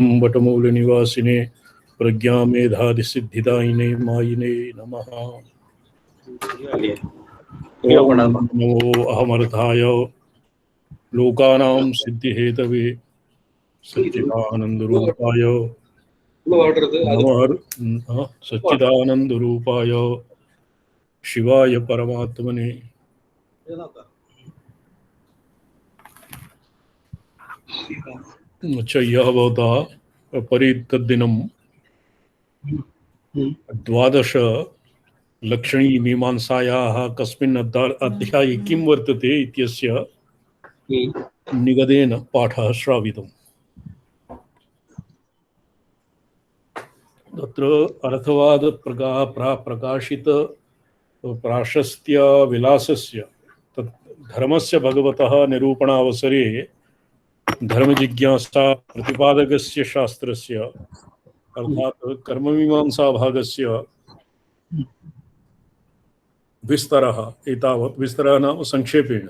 वटमूलनिवासिने प्रज्ञामेधादिसिद्धिदायिने मायिने नमः। ओम नमो अहमर्थाय लोकानां सिद्धिहेतवे सच्चिदानन्दरूपाय नमः। सच्चिदानन्दरूपाय शिवाय परमात्मने यह भवता परितद्दिनं द्वादश लक्षणी मीमांसायाः कस्मिन् अध्याये किं वर्तते इत्यस्य निगदेन पाठः श्रावितम्। तत्र अर्थवाद प्रकाशित प्राशस्त्य विलासस्य धर्मस्य भगवतः निरूपणावसरे धर्मजिज्ञासा प्रतिपादकस्य शास्त्रस्य अर्थात् कर्ममीमांसा भागस्य विस्तरः एतावत् विस्तरः नाम संक्षेपेण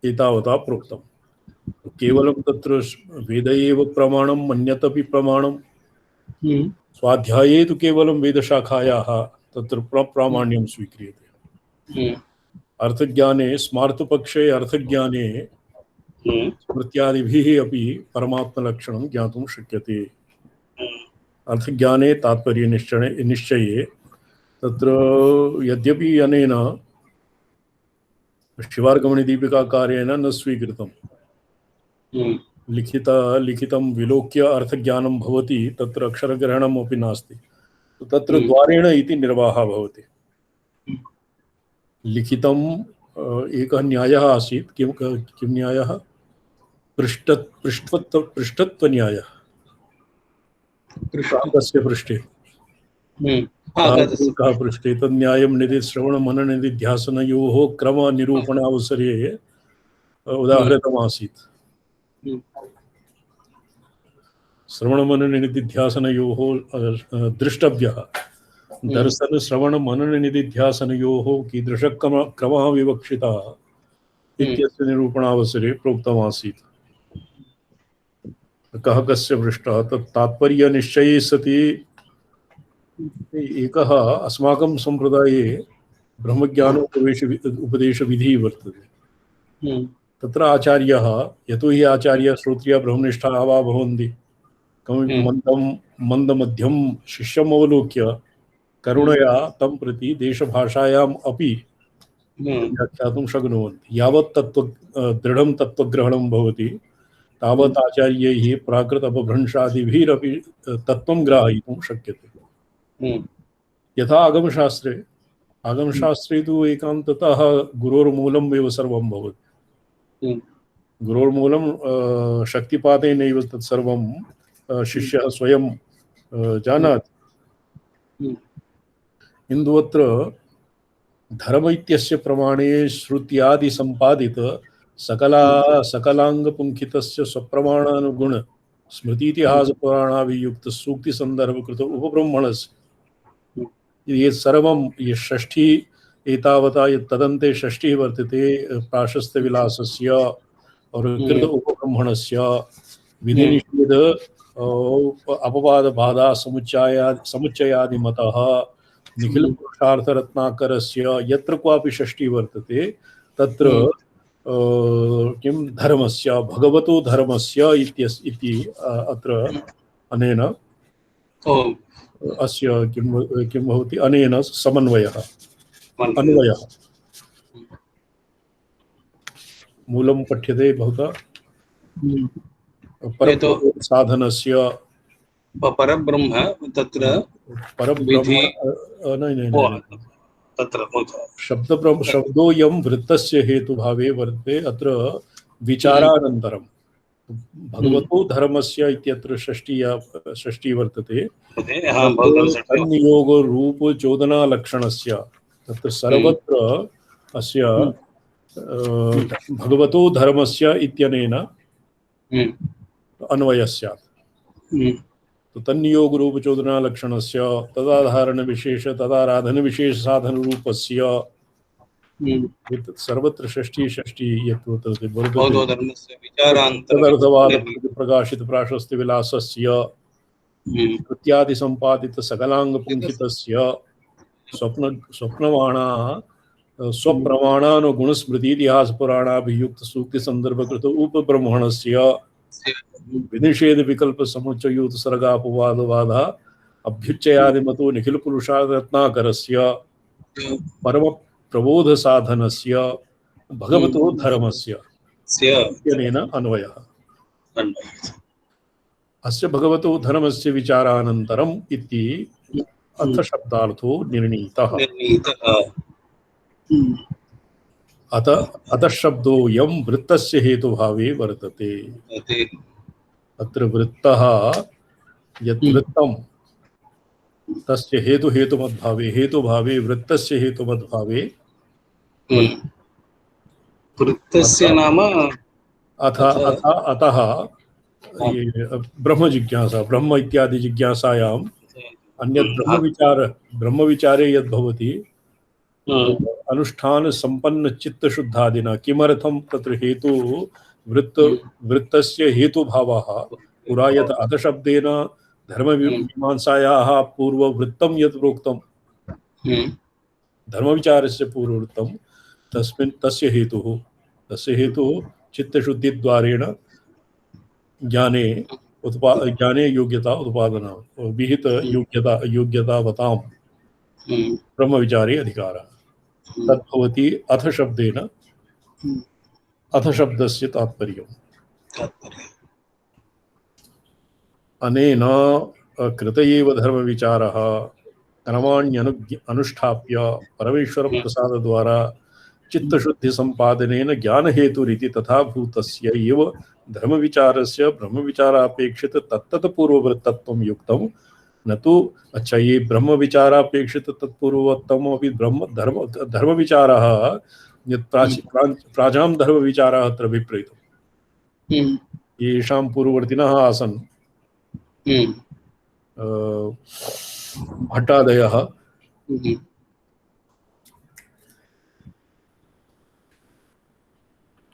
एतावता प्रोक्तम्। केवलं तत्र वेद एव प्रमाणं मन्यतपि प्रमाणं स्वाध्याये तु केवलं वेदशाखायाः तत्र प्रामाण्यं स्वीक्रियते। अर्थज्ञाने स्मार्तपक्षे अर्थज्ञाने स्मृत्यादिभिः अपि परमात्मलक्षणं ज्ञातुं शक्यते। अर्थज्ञाने तात्पर्यनिश्चये तत्र यद्यपि अनेन शिवार्गमणिदीपिकाकार्येण न स्वीकृतं लिखितं विलोक्य अर्थज्ञानं भवति तत्र अक्षरग्रहणम् अपि नास्ति तत्र द्वारेण इति निर्वाहः भवति। लिखितम् एकः न्यायः आसीत् किं न्यायः पृष्ठत्वन्यायः कस्य पृष्ठे कः पृष्ठे तन्न्यायं निधिश्रवणमनननिधिध्यासनयोः क्रमनिरूपणावसरे उदाहृतमासीत्। श्रवणमनननिधिध्यासनयोः द्रष्टव्यः दर्शन श्रवण मनन निधिध्यासनयोः कीदृशक्रमः विवक्षितः इत्यस्य निरूपणावसरे प्रोक्तमासीत्। कः कस्य पृष्ठः तत् तात्पर्यनिश्चये सति एकः अस्माकं सम्प्रदाये ब्रह्मज्ञानोपदेशविधिः वर्तते। तत्र आचार्यः यतोहि आचार्यः श्रोत्रियः ब्रह्मनिष्ठाः वा भवन्ति कमपि मन्दमध्यं शिष्यम् अवलोक्य करुणया तं प्रति देशभाषायाम् अपि व्याख्यातुं शक्नुवन्ति। यावत् दृढं तत्त्वग्रहणं भवति तावत् आचार्यैः प्राकृत अपभ्रंशादिभिरपि तत्त्वं ग्राहयितुं शक्यते। यथा आगमशास्त्रे तु एकान्ततः गुरोर्मूलम् एव सर्वं भवति। गुरोर्मूलं शक्तिपातेनैव तत्सर्वं शिष्यः स्वयं जानाति। किन्तु अत्र धर्म इत्यस्य प्रमाणे श्रुत्यादि संपादित सकलांगपुंखितस्य स्वप्रमाणानुगुण स्मृतीतिहास पुराणाभियुक्त सूक्ति संदर्भकृत उपब्रह्मणस्य ये सर्वं ये षष्ठी एतावता यत् तदन्ते षष्ठी वर्तते प्राशस्त्य विलासस्य और कृत उपब्रह्मणस्य विधिनिषेध अपवाद बाधा समुच्चयादि मतः निखिल पुरुषार्थ रत्नाकरस्य यत्र क्वापि षष्ठी वर्तते तत्र किं धर्मस्य भगवतो धर्मस्य इति अत्र अनेन अस्य किं भवति अनेन समन्वयः अन्वयः मूलं पठ्यते भवता साधनस्य परब्रह्म तत्र परब्रह्म तत्र शब्दोऽयं वृत्तस्य हेतुभावे वर्तते। अत्र विचारानन्तरं भगवतो धर्मस्य इत्यत्र षष्ठी वर्तते। तन्नियोगरूपचोदनालक्षणस्य तत्र सर्वत्र अस्य भगवतो धर्मस्य इत्यनेन अन्वयः स्यात्। तो तन्नियोग रूप चोदना लक्षणस्य तदाधारण विशेष तदाराधन विशेष साधन रूपस्य एतत् सर्वत्र षष्ठी षष्ठी यत् वर्तते बौद्धो धर्मस्य विचारान्तरं तदर्थवाद निर्णीतः। प्रकाशित प्राशस्त्य विलासस्य कृत्यादि संपादित सकलांग पुंखितस्य स्वप्नवाणाः स्वप्रमाणानुगुण स्मृति इतिहास पुराणाभियुक्त सूक्ति संदर्भकृत उपब्रह्मणस्य विनिषेध विकल्प समुच्चयूत सर्गापवादवादः अभ्युच्चयादिमतो निखिल पुरुषार्थ रत्नाकरस्य परम प्रबोध साधनस्य भगवतो धर्मस्य इत्यनेन अन्वयः। अस्य भगवतो धर्मस्य विचारानन्तरम् इति अर्थशब्दार्थो निर्णीतः। अतः शब्दोऽयं वृत्तस्य हेतुभावे वर्तते। अत्र वृत्तः यत् वृत्तं तस्य हेतुमद्भावे हेतुभावे वृत्तस्य हेतुमद्भावे वृत्तस्य नाम अतः ब्रह्म जिज्ञासा ब्रह्म इत्यादि जिज्ञासायाम् अन्यत् ब्रह्मविचारे यद् भवति अनुष्ठान संपन्न चित्त शुद्धादिना किमर्थं तत्र हेतु वृत्तस्य हेतुभावः पुरा यत् अधशब्देन धर्ममीमांसायाः पूर्ववृत्तं यत् प्रोक्तं धर्मविचारस्य पूर्ववृत्तं तस्मिन् तस्य हेतुः चित्तशुद्धिद्वारेण ज्ञाने योग्यता उत्पादना विहित योग्यतावतां ब्रह्मविचारे अधिकारः तद्भवति अथ शब्देन अथ शब्दस्य तात्पर्यम् अनेन कृत एव धर्मविचारः क्रमाण्यनुष्ठाप्य परमेश्वर प्रसाद द्वारा चित्तशुद्धि संपादनेन ज्ञानहेतुरिति तथा भूतस्य एव धर्मविचारस्य ब्रह्मविचारापेक्षित तत्तत् पूर्ववृत्तत्वं युक्तं न तो अच्छा ये ब्रह्मविचारापेक्षित तत्पूर्ववत्तम अपि धर्मविचारः यत् प्राजां धर्मविचारः अत्र विपरीतम् येषां पूर्ववर्तिनः आसन् भट्टादयः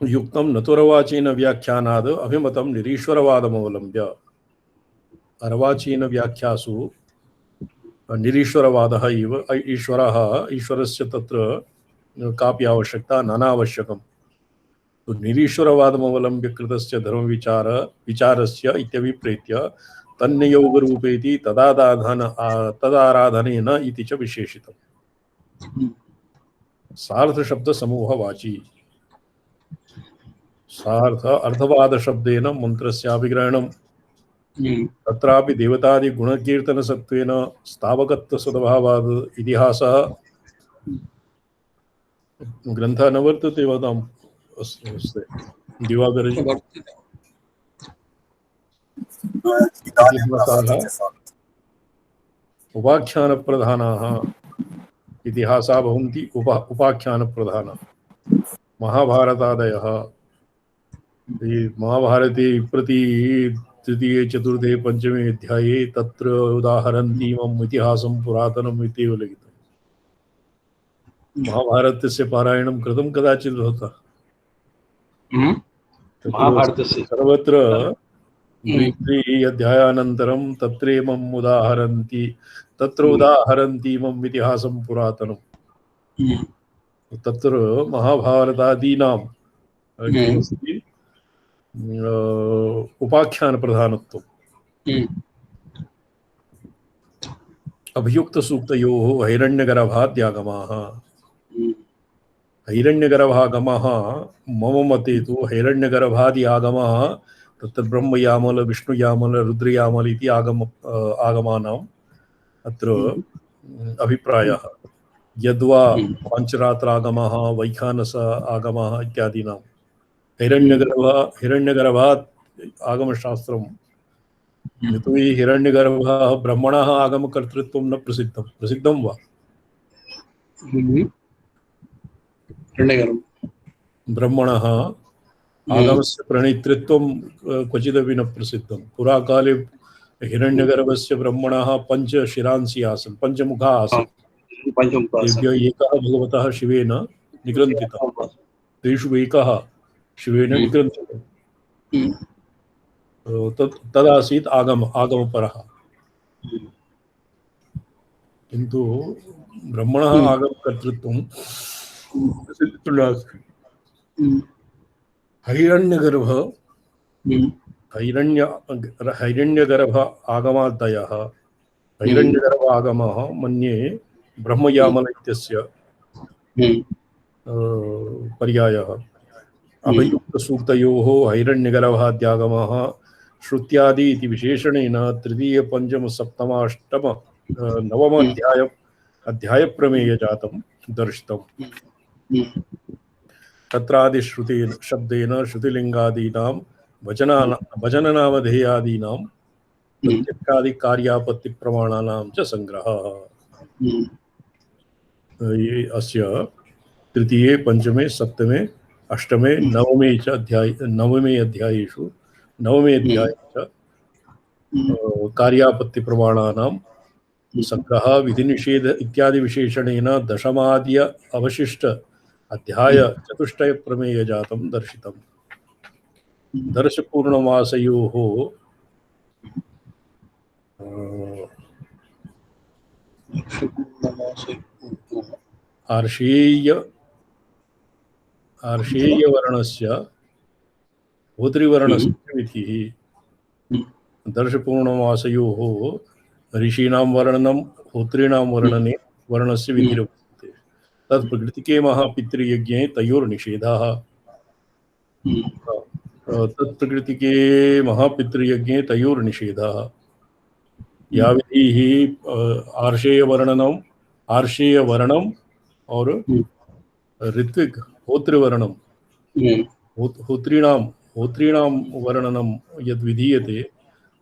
युक्तं नतुरवाचीन व्याख्यानाद् अभिमतं निरीश्वरवादमवलम्ब्य अर्वाचीन व्याख्यासु निरीश्वरवादः इव ईश्वरस्य तत्र कापि आवश्यकता नानावश्यकम् तो निरीश्वरवादमवलम्ब्य कृतस्य धर्मविचारस्य इत्यभिप्रेत्य तन्नियोगरूपेति तदाराधनेन इति च विशेषितम्। सार्थशब्दसमूहवाची सार्थ अर्थवादशब्देन मन्त्रस्याभिग्रहणं तत्रापि देवतादि गुणकीर्तनसत्त्वेन स्थावकत्वसद्भावाद् इतिहासः ग्रन्थः न वर्तते वदाम् अस्ति दिवाकरजी उपाख्यानप्रधानाः इतिहासाः भवन्ति उपाख्यानप्रधानाः महाभारतादयः महाभारते प्रति तृतीये चतुर्थे पंचमे अध्याये तत्र उदाहरन्तीमम् इतिहासं पुरातनम् इत्येव लिखितम्। महाभारतस्य पारायणं कृतं कदाचित् भवता? सर्वत्र अध्यायानन्तरं तत्रेमम् उदाहरन्ति तत्र उदाहरन्तीमम् इतिहासं पुरातनम्। तत्र महाभारतादीनां उपाख्यान प्रधानत्वम् अभियुक्त सूक्तयोः हैरण्यगर्भाद्यागमाः हैरण्यगर्भागमः मम मते तु हैरण्यगर्भादि आगमः तत्र ब्रह्मयामल विष्णुयामल रुद्रयामल इति आगमानाम् अत्र अभिप्रायः यद्वा पञ्चरात्रागमः वैखानस आगमः इत्यादीनां हिरण्यगर्भात् आगमशास्त्रं यतो हि हिरण्यगर्भः ब्रह्मणः आगमकर्तृत्वं न प्रसिद्धं वा? ब्रह्मणः आगमस्य प्रणेतृत्वं क्वचिदपि न प्रसिद्धं। पुराकाले हिरण्यगर्भस्य ब्रह्मणः पञ्चशिरांसि आसन्, पञ्चमुखा आसन्। तेभ्यः एकः भगवतः शिवेन निग्रन्थितः तेषु एकः शिवेन निग्रन्थितः तदासीत् आगमपरः किन्तु ब्रह्मणः आगमकर्तृत्वं सिद्धितुलास्ति हैरण्यगर्भ आगमादयः हैरण्यगर्भ आगमः मन्ये ब्रह्मयामन इत्यस्य पर्यायः अभयुक्तसूक्तयोः हैरण्यगर्भाद्यागमः श्रुत्यादि इति विशेषणेन तृतीय पंचम सप्तमाष्टम नवम अध्यायप्रमेयजातं दर्शितम् तत्रादिश्रुतेन शब्देन श्रुतिलिंगादीनां वचननामधेयादीनां प्रत्यक्षादि कार्यापत्ति प्रमाणानां च संग्रहः। ये अस्य तृतीये पंचमे सप्तमे अष्टमे नवमे अध्यायेषु नवमे अध्याये च कार्यापत्ति प्रमाणानां संग्रह विधिनिषेध इत्यादि विशेषणेन दशमाद्य अवशिष्ट अध्याय चतुष्टय प्रमेय जातं दर्शितम्। दर्शपूर्णमासयोः आर्षेयवर्णस्य होत्रिवर्णस्य विधिः दर्शपूर्णमासयोः ऋषीणां वर्णनं होत्रीणां वर्णस्य विधिर्वर्तते तत् प्रकृतिके महापितृयज्ञे तयोर्निषेधः। तत्प्रकृतिके महापितृयज्ञे तयोर्निषेधः। या विधिः आर्षेयवर्णम और ऋत्विक होत्रिवर्णम होत्रीणां वर्णनं यद् विधीयते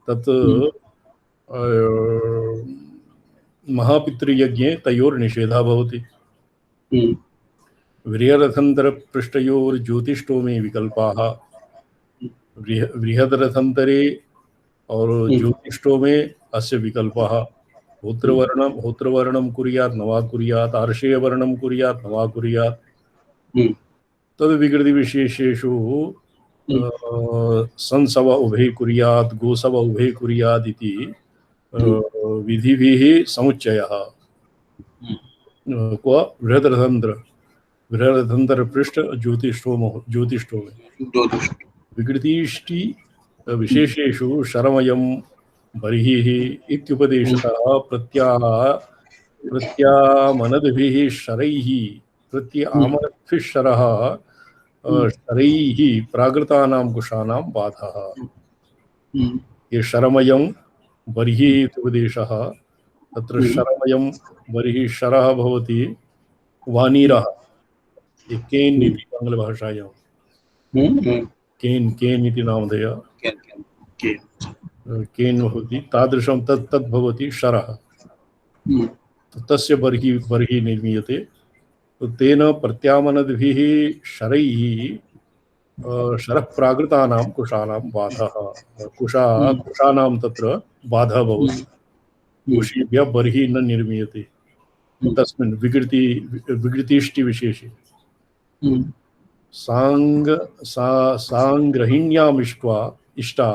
तत् महापितृयज्ञे तयोर्निषेधः भवति। बृहदरथन्तरपृष्ठयोर्ज्योतिष्टोमे विकल्पाः बृहदरथन्तरे और ज्योतिष्टोमे अस्य विकल्पः होत्रवर्णं कुर्यात् न वा कुर्यात् आर्षेयवर्णं कुर्यात् न वा कुर्यात् तद्विकृतिविशेषेषु संसव उभे कुर्यात् गोसव उभे कुर्यात् इति विधिभिः समुच्चयः। क्व बृहदरथन्तरपृष्ठ ज्योतिष्टोमे विकृतिष्टि विशेषेषु शरमयं बर्हिः इत्युपदेशतः प्रत्यामनद्भिः शरैः प्रत्यामनद्भिः शरः शरैः प्राकृतानां कुशानां बाधः। ये शरमयं बर्हि इत्युपदेशः तत्र शरमयं बर्हि शरः भवति वानीरः केन् इति आङ्ग्लभाषायां केन् इति नामधेय केन् भवति तादृशं तद् भवति शरः तस्य बर्हि निर्मीयते तेन प्रत्यामनद्भिः शरैः शरप्राकृतानां कुशानां बाधः कुशानां तत्र बाधः भवति कुशीभ्यः बर्हि न निर्मीयते तस्मिन् विकृतिष्टि विशेषे सांग्रहिण्याम् इष्टा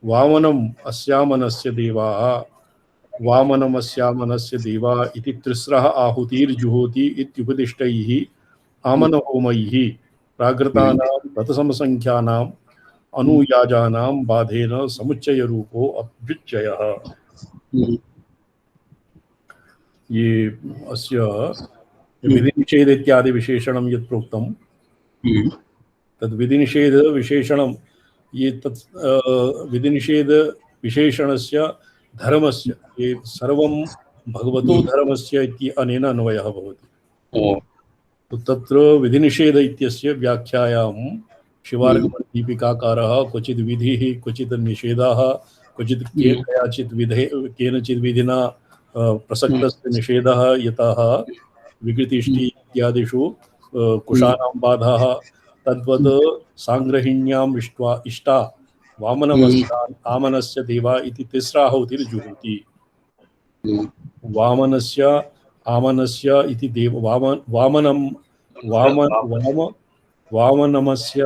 वामनम् अस्यामनस्य देवाः इति तिस्रः आहुतिर्जुहोति इत्युपदिष्टैः आमनहोमैः प्राकृतानां तत्समसंख्यानाम् अनुयाजानां बाधेन समुच्चयरूपो अभ्युच्चयः। ये अस्य विधिनिषेध इत्यादि विशेषणं यत् प्रोक्तं तद् विधिनिषेध विशेषणं ये तत् विधिनिषेध विशेषणस्य धर्मस्य ये सर्वं भगवतो धर्मस्य इति अनेन अन्वयः भवति। तो तत्र विधिनिषेध इत्यस्य व्याख्यायां शिवार्गमदीपिकाकारः क्वचित् विधिः क्वचित् निषेधः क्वचित् केनचित् विधिना प्रसक्तस्य निषेधः यतः विकृतिष्टि इत्यादिषु कुशानां बाधः तद्वत् सांग्रहिण्याम् इष्टा आमनस्य देवा इति तिस्रा आहुतिर्जुहोति। वामनस्य आमनस्य इति देव वामनं वामनमस्य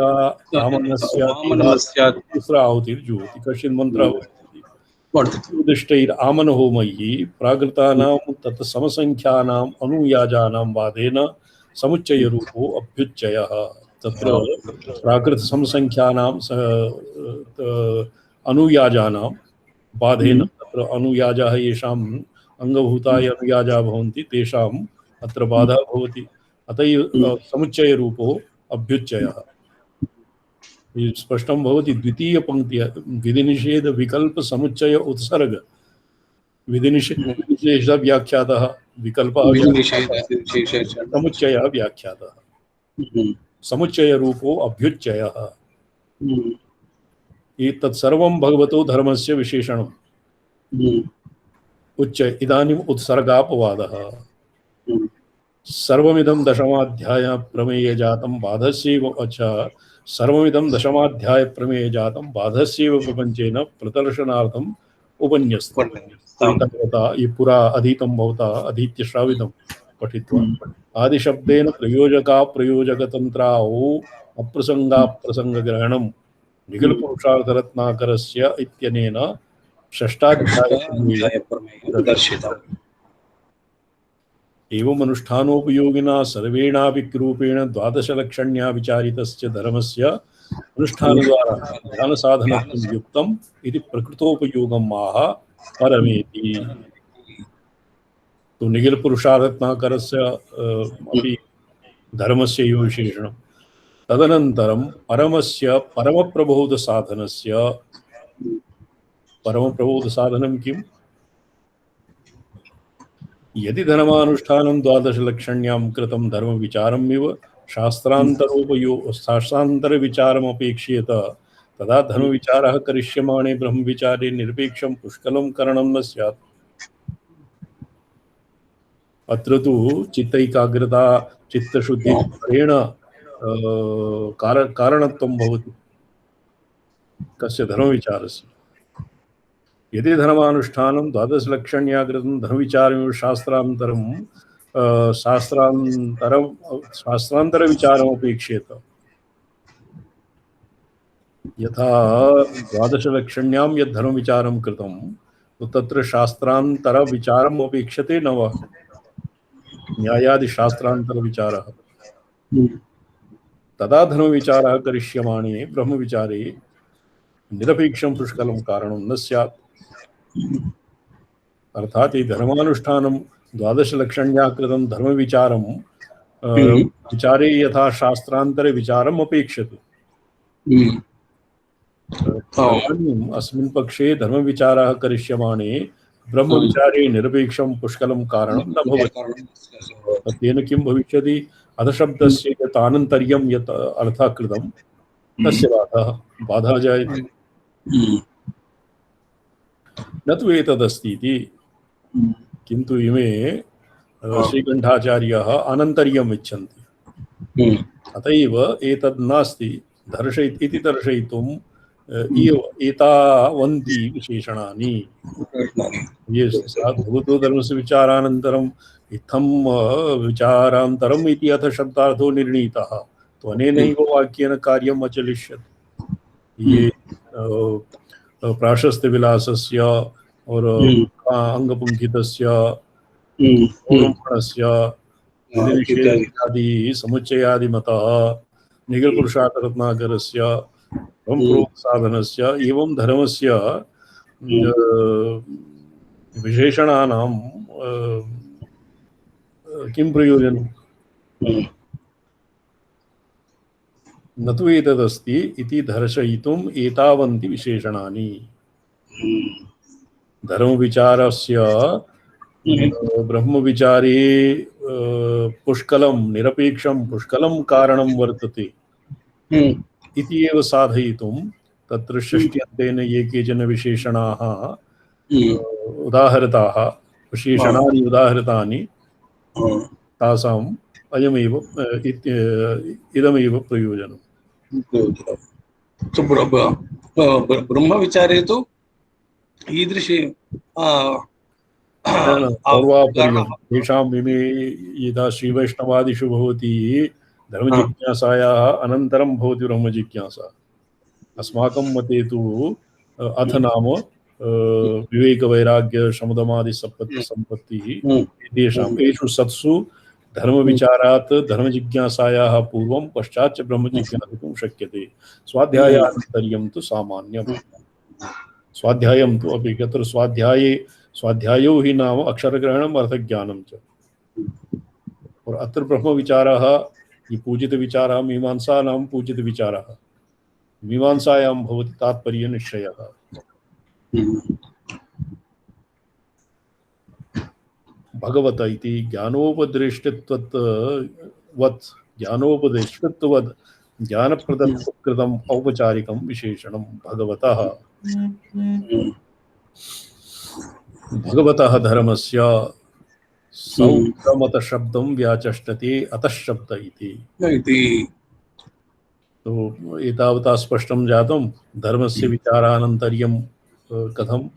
आमनस्य दूसरा आहुतिर्जुहोति कश्चित् मन्त्रः उदिष्टैर् होमैः प्राकृतानां तत् समसंख्यानाम् अनुयाजानां वादेन समुच्चयरूपो अभ्युच्चयः। तत्र प्राकृत समसंख्यानां अनुयाजानां बाधेन तत्र अनुयाजाः येषाम् अंगभूताय अनुयाजा भवन्ति तेषाम् अत्र बाधा भवति। अतः समुच्चयरूपो अभ्युच्चयः। स्पष्टं भवति द्वितीय पंक्तिः विधिनिषेध विकल्प समुच्चय उत्सर्ग विधिनिषेध व्याख्यातः विकल्पः समुच्चयः व्याख्यातः समुच्चय रूपो अभ्युच्चयः। एतत् सर्वं भगवतो धर्मस्य विशेषणम्। उच्च इदानीम् उत्सर्गापवादः। सर्वमिदं दशमाध्याय प्रमेय जातं बाधस्यैव सर्वमिदं दशमाध्याय प्रमेय जातं बाधस्यैव प्रपंचेन प्रदर्शनार्थम् उपन्यस्तं। ये पुरा अधीतं भवता अधीत्य श्रावितं पठित्वा आदिशब्देन प्रयोजका प्रयोजकतन्त्राओ अप्रसंगाप्रसंगग्रहणं निखिलपुरुषार्थरत्नाकरस्य इत्यनेन षष्ठाध्याये दर्शितम्। एवं अनुष्ठानोपयोगिना सर्वेणापि रूपेण द्वादशलक्षण्या विचारितस्य धर्मस्य अनुष्ठानद्वारा ध्यानसाधनत्वं युक्तम् इति प्रकृतोपयोगम् आह परमेति। तो निखिल पुरुषार्थरत्नाकरस्य अपि धर्मस्य एव विशेषणं। तदनन्तरं परमस्य परमप्रबोधसाधनस्य परमप्रबोधसाधनं किम्? यदि धर्मानुष्ठानं द्वादशलक्षण्यां कृतं धर्मविचारमिव शास्त्रान्तरविचारमपेक्ष्येत तदा धर्मविचारः करिष्यमाणे ब्रह्मविचारे निरपेक्षं पुष्कलं करणं न स्यात्। अत्र तु चित्तैकाग्रता चित्तशुद्धिरेण कारणत्वं भवति कस्य धर्मविचारस्य। यदि धर्मानुष्ठानं द्वादशलक्षण्या कृतं धर्मविचारमिव शास्त्रान्तरविचारमपेक्ष्येत यथा द्वादशलक्षण्यां यद् धर्मविचारं कृतं तत्र शास्त्रान्तरविचारम् अपेक्षते न वा? न्यायादिशास्त्रान्तरविचारः तदा धर्मविचारः करिष्यमाणे ब्रह्मविचारे निरपेक्षं पुष्कलं कारणं न स्यात्। अर्थात धर्मानुष्ठानं द्वादशलक्षण्या कृतं धर्मविचारं विचारे यथा शास्त्रान्तरे विचारम् अपेक्षते तदानीम् अस्मिन् पक्षे धर्मविचारः करिष्यमाणे ब्रह्मविचारे निरपेक्षं पुष्कलं कारणं न भवति। तेन किं भविष्यति? अधशब्दस्य यत् आनन्तर्यं यत् अर्थः कृतं तस्य बाधा जायते। न तु एतदस्ति इति, किन्तु इमे श्रीकण्ठाचार्याः अनन्तर्यम् इच्छन्ति। अतएव एतद् नास्ति इति दर्शयितुम् एतावन्ति विशेषणानि। ये भगवतो धर्मस्य विचारानन्तरम् इत्थं विचारान्तरम् इति अथ शब्दार्थो निर्णीतः त्वनेनैव वाक्येन कार्यम् अचलिष्यति। ये प्राशस्त्यविलासस्य और अंगपुंखितस्य औरम्भणस्य आदि समुच्चयादि मतः निखिलपुरुषार्थरत्नाकरस्य ब्रह्मप्रोक्तसाधनस्य एवं धर्मस्य विशेषणानां किं प्रयोजनं? न तु एतदस्ति इति दर्शयितुम् एतावन्ति विशेषणानि। धर्मविचारस्य ब्रह्मविचारे पुष्कलं निरपेक्षं पुष्कलं कारणं वर्तते इति एव साधयितुं तत्र षष्ट्यन्तेन ये केचन विशेषणाः उदाहृताः विशेषणानि उदाहृतानि तासाम् अयमेव इदमेव प्रयोजनम्। ब्रह्मविचारे तु ईदृशी पौर्वापर्यं तेषां इमे यदा श्रीवैष्णवादिषु भवति धर्मजिज्ञासायाः अनन्तरं भवति ब्रह्मजिज्ञासा। अस्माकं मते तु अथ नाम विवेकवैराग्यशमदमादिसम्पत्तिः तेषाम् एषु सत्सु धर्मविचारात् धर्मजिज्ञासायाः पूर्वं पश्चात् च ब्रह्मजिज्ञासितुं शक्यते। स्वाध्यायानन्तर्यं तु सामान्यम्। स्वाध्यायं तु अपि तत्र स्वाध्यायो ही नाम अक्षरग्रहणम् अर्थज्ञानं च। और अत्र ब्रह्मविचारः ये पूजितविचारः मीमांसानां पूजितविचारः। मीमांसायां भवति तात्पर्यनिश्चयः। भगवत इति ज्ञानोपदेष्टत्ववत् ज्ञानप्रदत्तकृतम् औपचारिकं विशेषणं भगवतः। भगवतः धर्मस्य सौत्रमतशब्दं व्याचष्टते अतः शब्द इति। तो एतावता स्पष्टं जातं धर्मस्य विचारानन्तर्यं कथम्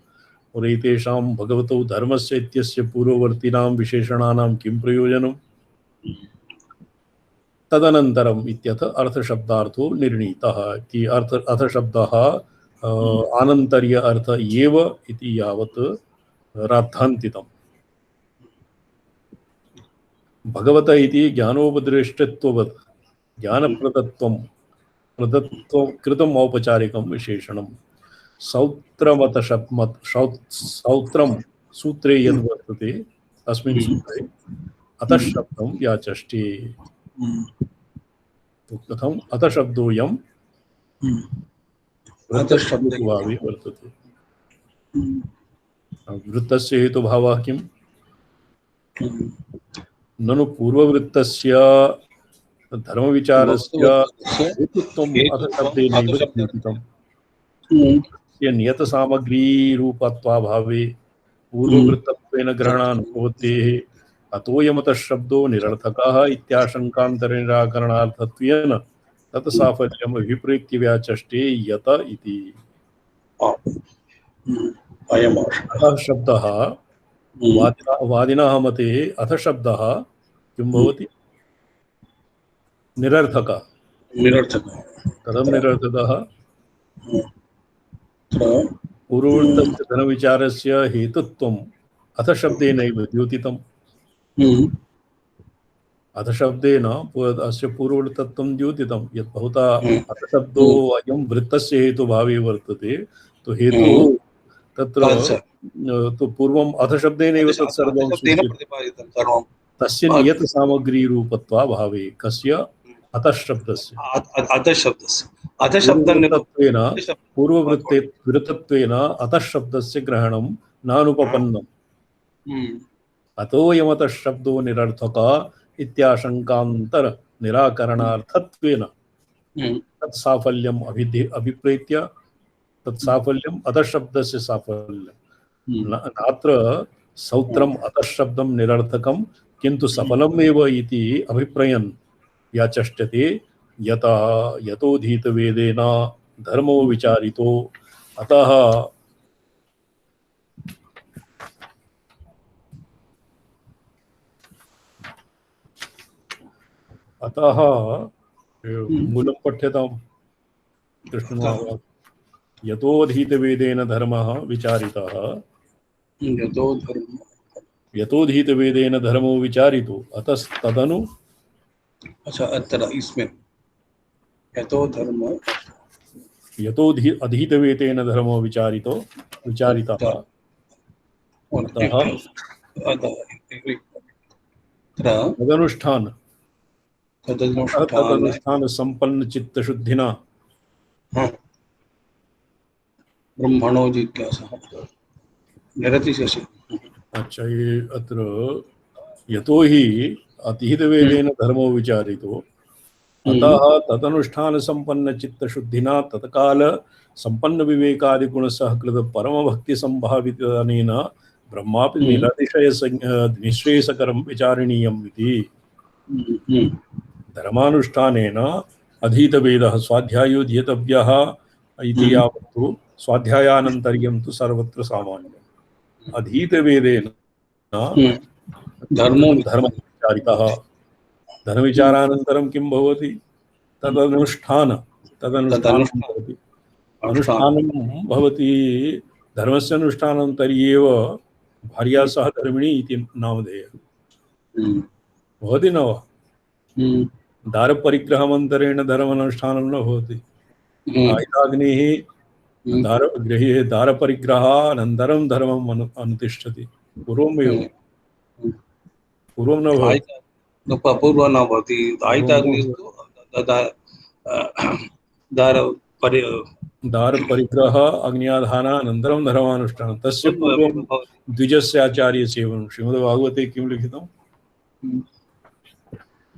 और एतेषां भगवतो धर्मस्य इत्यस्य पूर्ववर्तीनां विशेषणानां किं प्रयोजनं तदनन्तरम् इत्यथ अर्थशब्दार्थो निर्णीतः कि अर्थशब्दः आनन्तर्य अर्थ एव इति यावत् राद्धान्तितम्। भगवत इति ज्ञानोपदेष्टत्ववत् ज्ञानप्रदत्वं कृतम् औपचारिकं विशेषणं। सौत्रं सूत्रे यद् वर्तते अस्मिन् सूत्रे अतः शब्दं व्याचष्टे। तो कथम् अतः शब्दोऽयं वृत्तशब्दभावे वर्तते। वृत्तस्य हेतुभावः किम्? ननु पूर्ववृत्तस्य धर्मविचारस्य हेतुत्वम् अतः शब्देनैव निरूपितम्। नियतसामग्रीरूपत्वाभावे पूर्ववृत्तत्वेन ग्रहणानुभवतेः अतोऽयमतः शब्दो निरर्थकः इत्याशङ्कान्तरनिराकरणार्थत्वेन तत्साफल्यम् अभिप्रेत्य व्याचष्टे यत इति। अतः शब्दः वादिनः मते अतः शब्दः किं भवति? निरर्थकः। कथं निरर्थकः? पूर्ववृत्तस्य धर्मविचारस्य हेतुत्वम् अथ शब्देनैव द्योतितम्। अथ शब्देन अस्य पूर्ववृत्तत्वं द्योतितं। यत् भवता अथ शब्दो अयं वृत्तस्य हेतुभावे वर्तते तो हेतु तत्र तो पूर्वम् अथ शब्देनैव तत्सर्वं सूचितं। तस्य नियतसामग्रीरूपत्वाभावे कस्य? अतः शब्दस्य। पूर्ववृत्तत्वेन अतः शब्दस्य ग्रहणं नानुपपन्नम्। अतोऽयमतः शब्दो निरर्थकः इत्याशङ्कान्तर निराकरणार्थत्वेन तत्साफल्यम् अभिप्रेत्य तत्साफल्यम् अतः शब्दस्य साफल्यम्। नात्र सौत्रम् अतः शब्दं निरर्थकं किन्तु सफलमेव इति अभिप्रयन् व्याचष्टते यतः यतोधीतवेदेन धर्मो विचारितो अतः अतः मूलं पठ्यतां कृष्णमहाभाग। यतोधीतवेदेन धर्मः विचारितः यतोधीतवेदेन धर्मो विचारितो अतस्तदनु। अच्छा अत्र इसमें अधीतवेदेन धर्मो विचारितः तदनुष्ठान संपन्न चित्तशुद्धिना ब्रह्मणो जिज्ञासा निरतिशयि। अच्छा ये अत्र यतो हि अधीतवेदेन धर्मो विचारितो अतः तदनुष्ठान संपन्न चित्तशुद्धिना तत्काल संपन्न विवेकादिगुण सहकृत परम भक्ति संभावितेन ब्रह्मापि निःश्रेयसकरं विचारणीयम् इति। धर्मानुष्ठानेन अधीतवेदः स्वाध्यायो ध्येतव्यः इति यावत्तु स्वाध्यायानन्तर्यं तु सर्वत्र सामान्यम्। अधीतवेदेन धर्मो धर्मविचारितः धर्मविचारानन्तरं किं भवति तदनुष्ठानं भवति अनुष्ठानं भवति धर्मस्य अनुष्ठानं तर्हि एव भार्या सह धर्मिणी इति नामधेयः भवति न वा दारपरिग्रहमन्तरेण धर्मानुष्ठानं न भवति आहिताग्निः गृहे दारपरिग्रहानन्तरं धर्मम् अनुतिष्ठति पूर्वमेव पूर्वं न भवति पूर्व न भवति आहिताग्निस्तु दारपरिग्रह अग्न्याधानानन्तरं धर्मानुष्ठानं तस्य पूर्वं द्विजस्य आचार्यसेवनं श्रीमद्भागवते किं लिखितं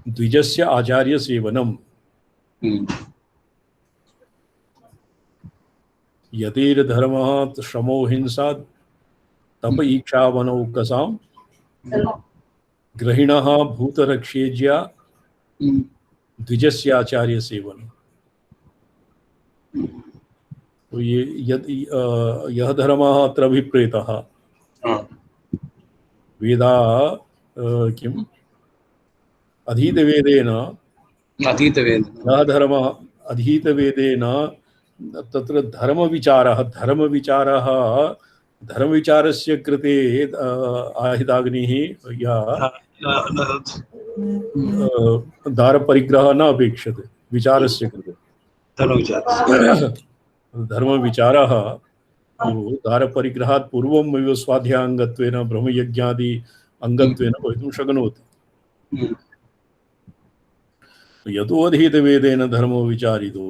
द्विजस्य आचार्यसेवनं यतिर्धर्मः श्रमो हिंसा तप ईक्षावनौकसां ग्रहिणः भूतरक्षेज्या द्विजस्य आचार्यसेवनं। तो ये यह धर्मः अत्र अभिप्रेतः वेदा किम् अधीतवेदेन यः धर्मः अधीतवेदेन तत्र धर्मविचारस्य कृते आहिताग्निः या दारपरिग्रहः न अपेक्षते विचारस्य कृते धर्मविचारः दारपरिग्रहात् पूर्वमेव स्वाध्यायाङ्गत्वेन ब्रह्मयज्ञादि अङ्गत्वेन भवितुं शक्नोति। यतो अधीतवेदेन धर्मो विचारितो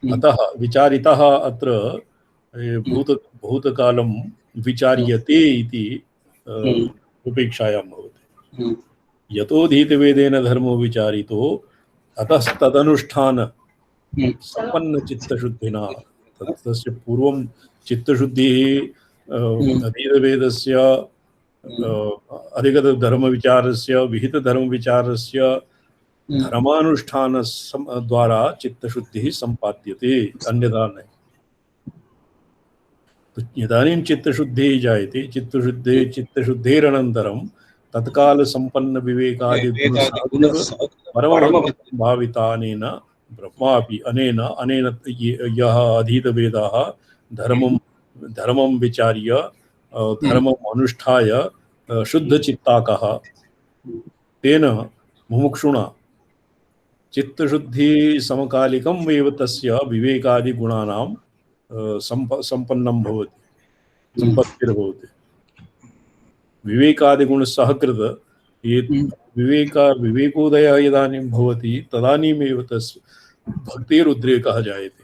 अतः विचारितः अत्र भूतकालं विचार्यते इति उपेक्षायां भवति। यतोऽधीतवेदेन धर्मो विचारितो अतस्तदनुष्ठान संपन्नचित्तशुद्धिना तस्य पूर्वं चित्तशुद्धिः अधीतवेदस्य अधिगतधर्मविचारस्य विहितधर्मविचारस्य धर्मानुष्ठान द्वारा चित्तशुद्धिः सम्पाद्यते अन्यथा नहीं। तो इदानीं चित्तशुद्धिः जायते चित्तशुद्धेरनन्तरं तत्काल संपन्न विवेकादि परमभावितानेन ब्रह्मापि अनेन यः अधीतवेदाः धर्मं विचार्य धर्मम् अनुष्ठाय शुद्धचित्ताकः तेन मुमुक्षुणा चित्तशुद्धि समकालिकम् एव तस्य विवेकादि गुणानां संपन्नं भवति संपत्तिर्भवति। विवेकादि गुण सहकृत ये विवेकोदयः यदानीं भवति तदानीमेव तस्य भक्तिरुद्रेकः जायते।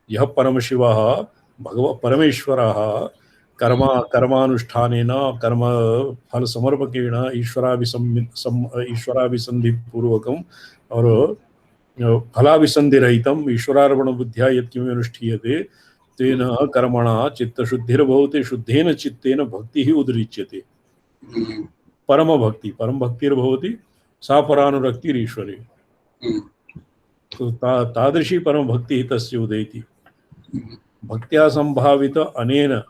यः परमशिवः परमेश्वरः कर्मानुष्ठानेन कर्म फल समर्पकेण ईश्वराभिसन्धिपूर्वकम् और फलाभिसन्धिरहितम् ईश्वरार्पण बुद्ध्या यत्किमपि अनुष्ठीयते तेन कर्मणा चित्तशुद्धिर्भवति। शुद्धेन चित्तेन भक्तिः उदरीच्यते। परमभक्तिर्भवति सा परानुरक्तिरीश्वरे। तो तादृशी परमभक्तिः तस्य उदेति। भक्त्या संभावित अनेन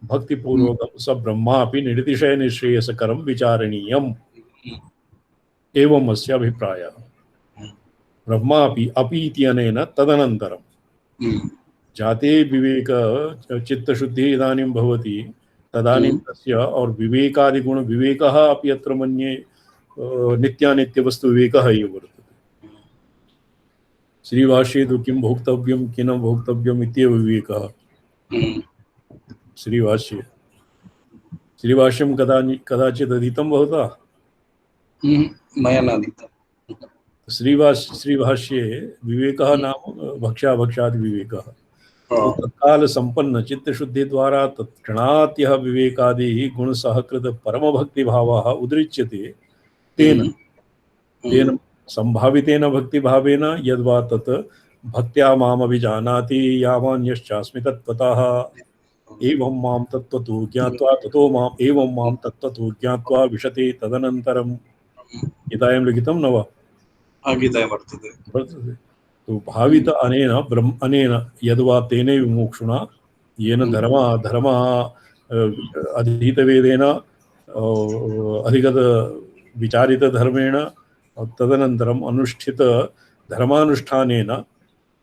भक्तिपूर्वकं स ब्रह्मापि निर्तिशय निःश्रेयसकरं विचारणीयम् एवम् अस्य अभिप्रायः। ब्रह्मापि अपि इत्यनेन तदनन्तरं जाते विवेक चित्तशुद्धिः इदानीं भवति तदानीं तस्य और विवेकादिगुण विवेकः अपि अत्र मन्ये नित्यानित्यवस्तु विवेकः एव वर्तते। श्रीभाष्ये तु किं भोक्तव्यं किं न भोक्तव्यम् इत्येव विवेकः। श्रीभाष्यं कदाचित् अधीतं भवता? मया न अधीतं। श्रीभाष्ये विवेकः नाम भक्ष्याभक्षादि विवेकः। तो तत्काल संपन्न चित्तशुद्धि द्वारा तत्क्षणात् यः विवेकादि गुण सहकृत परमभक्तिभावः उदृच्यते तेन संभावितेन भक्तिभावेन यद्वा तत् भक्त्या मामभिजानाति यावान्यश्चास्मि तत्त्वतः एवं मां तत्त्वतो ज्ञात्वा ततो माम् एवं मां तत्त्वतो ज्ञात्वा विशते तदनन्तरम् इदानीं लिखितं न वा? गीतायां वर्तते। तो भावित अनेन ब्रह्म अनेन यद्वा तेनैव मोक्षुणा येन धर्मः अधीतवेदेन अधिगत विचारितधर्मेण तदनन्तरम् अनुष्ठित धर्मानुष्ठानेन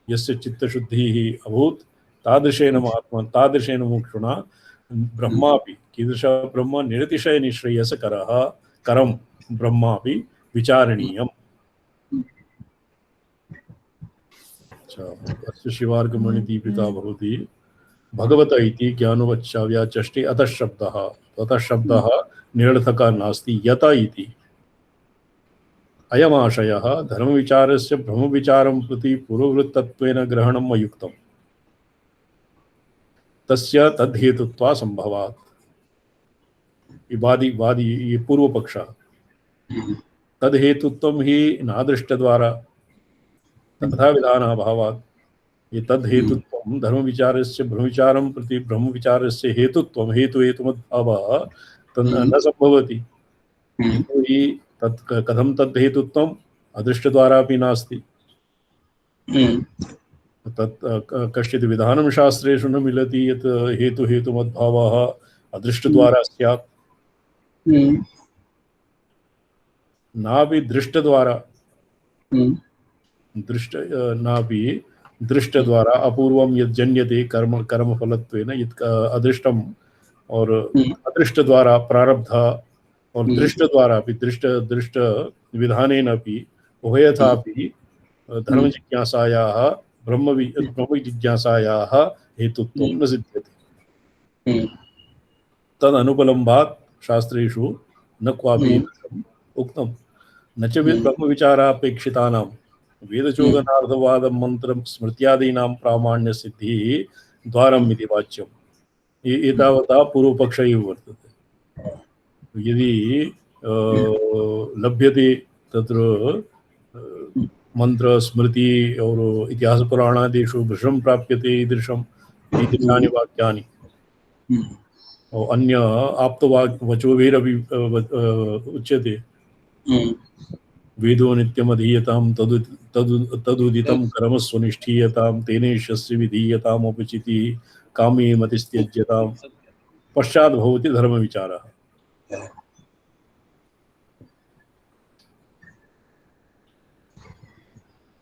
यस्य चित्तशुद्धिः अभूत् तादृशेन महात्मा तादृशेन मुमुक्षुणा ब्रह्मापि कीदृश ब्रह्म निरतिशय निःश्रेयसकरः करं ब्रह्मापि विचारणीयम्। अस्य शिवार्गमणिदीपिका भवति भगवत इति ज्ञानवच्छाव्या चष्टे अतः शब्दः निरर्थकः नास्ति यत इति अयमाशयः धर्मविचारस्य ब्रह्मविचारं प्रति पूर्ववृत्तत्वेन ग्रहणम् अयुक्तम् तस्य तद्धेतुत्वा संभवात्। वादी ये पूर्व पक्ष तद्धेतुत्वं हि नादृष्टद्वारा तथा विधानाभावात् ये तद्धेतुत्वं धर्मविचारस्य ब्रह्मविचारं प्रति ब्रह्मविचारस्य हेतुत्वं हेतुमद्भावः न संभवति। हि तत् कथं तद्धेतुत्वम् अदृष्टद्वारापि नास्ति। तत् कश्चित् विधानं शास्त्रेषु न मिलति यत् हेतुमद्भावः अदृष्टद्वारा स्यात् नापि दृष्टद्वारा नापि दृष्टद्वारा अपूर्वं यद् जन्यते कर्मफलत्वेन यत् अदृष्टम् और अदृष्टद्वारा प्रारब्ध और दृष्टद्वारा अपि दृष्ट विधानेन अपि उभयथापि धर्मजिज्ञासायाः ब्रह्मजिज्ञासायाः हेतुत्वं न सिद्ध्यते। तदनुपलम्बात् शास्त्रेषु न क्वापि उक्तं न च ब्रह्मविचारापेक्षितानां वेदचोदनार्थवादं मन्त्रं स्मृत्यादीनां प्रामाण्यसिद्धिः द्वारम् इति वाच्यम्। एतावता पूर्वपक्ष एव वर्तते। यदि लभ्यते तत्र मंत्र स्मृति और इतिहास पुराणादिषु भृशं प्राप्यते ईदृशानि वाक्यानि और अन्य आप्तवचोभिरपि उच्यते वेदो नित्यमधीयतां तदुदितं कर्मस्वनिष्ठीयतां तेनेशस्य विधीयताम् उपचितिः कामे मतिस्त्यज्यतां पश्चात् भवति धर्मविचारः।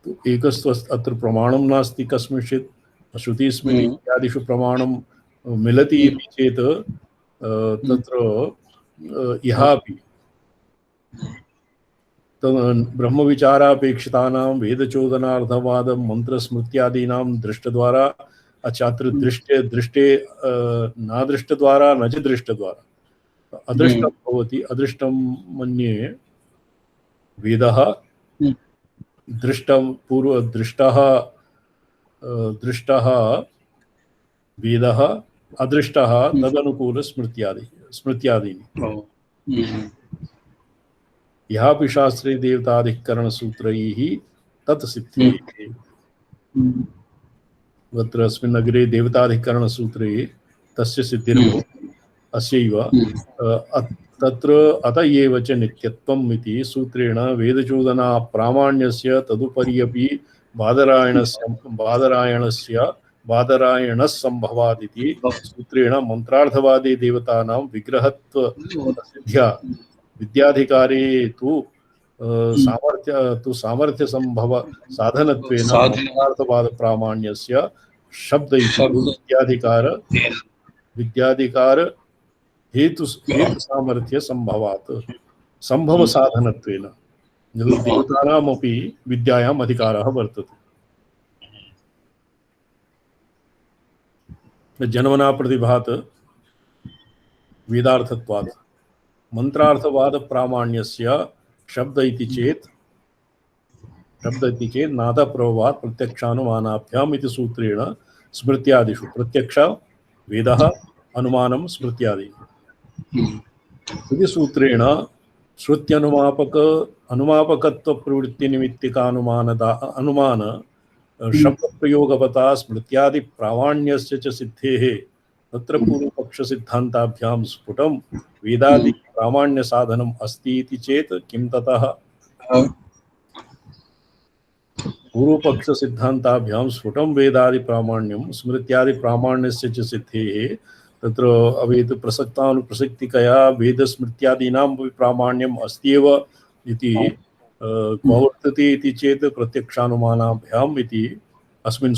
तो एकस्तु अत्र प्रमाणं नास्ति कस्मिंश्चित् श्रुतिस्मृति इत्यादिषु प्रमाणं मिलति इति चेत् तत्र इहापि ब्रह्मविचारापेक्षितानां वेदचोदनार्थवादं मन्त्रस्मृत्यादीनां दृष्टद्वारा अचात्र दृष्टे नादृष्टद्वारा न च दृष्टद्वारा अदृष्टं भवति। अदृष्टं मन्ये वेदः दृष्टं पूर्वदृष्टः दृष्टः वेदः अदृष्टः तदनुकूल स्मृत्यादीनि यहापि शास्त्रे देवताधिकरणसूत्रैः तत् सिद्ध्यते। अत्र अस्मिन् नगरे देवताधिकरणसूत्रे तस्य सिद्धिर्भवति। अस्यैव तत्र अत एव च नित्यत्वम् इति सूत्रेण वेदचोदना प्रामाण्यस्य तदुपरि अपि बादरायणस्सम्भवादिति सूत्रेण मन्त्रार्थवादे देवतानां विग्रहत्वसिद्ध्या विद्याधिकारे तु सामर्थ्य संभव साधनत्वेन मन्त्रार्थवाद प्रामाण्यस्य शब्द विद्याधिकार हेतु सामर्थ्य संभवात् संभव साधनत्वेन देवतानामपि विद्यायाम् अधिकारः वर्तते। जन्मना प्रतिभात वेदार्थत्वात् मंत्रार्थवाद प्रामाण्यस्य शब्द इति चेत् नादप्रभवात् प्रत्यक्षानुमानाभ्याम् इति सूत्रेण स्मृत्यादिषु प्रत्यक्ष वेदः अनुमानं स्मृत्यादि इति सूत्रेण अनुमापकत्व प्रवृत्ति अनुमान शब्द प्रयोगवता स्मृत्यादि प्रामाण्यस्य च सिद्धेः तत्र पूर्वपक्ष सिद्धान्ताभ्यां स्फुटं वेदादि प्रामाण्य साधनम् अस्ति इति चेत् किं ततः पूर्वपक्ष सिद्धान्ताभ्यां स्फुटं वेदादि प्रामाण्यं स्मृत्यादि प्रामाण्यस्य च सिद्धेः तत्र अवेद प्रसक्तानुप्रसक्तिकया वेदस्मृत्यादीनां प्रामाण्यम् अस्त्येव इति क्व वर्तते इति चेत् प्रत्यक्षानुमानाभ्याम् इति अस्मिन्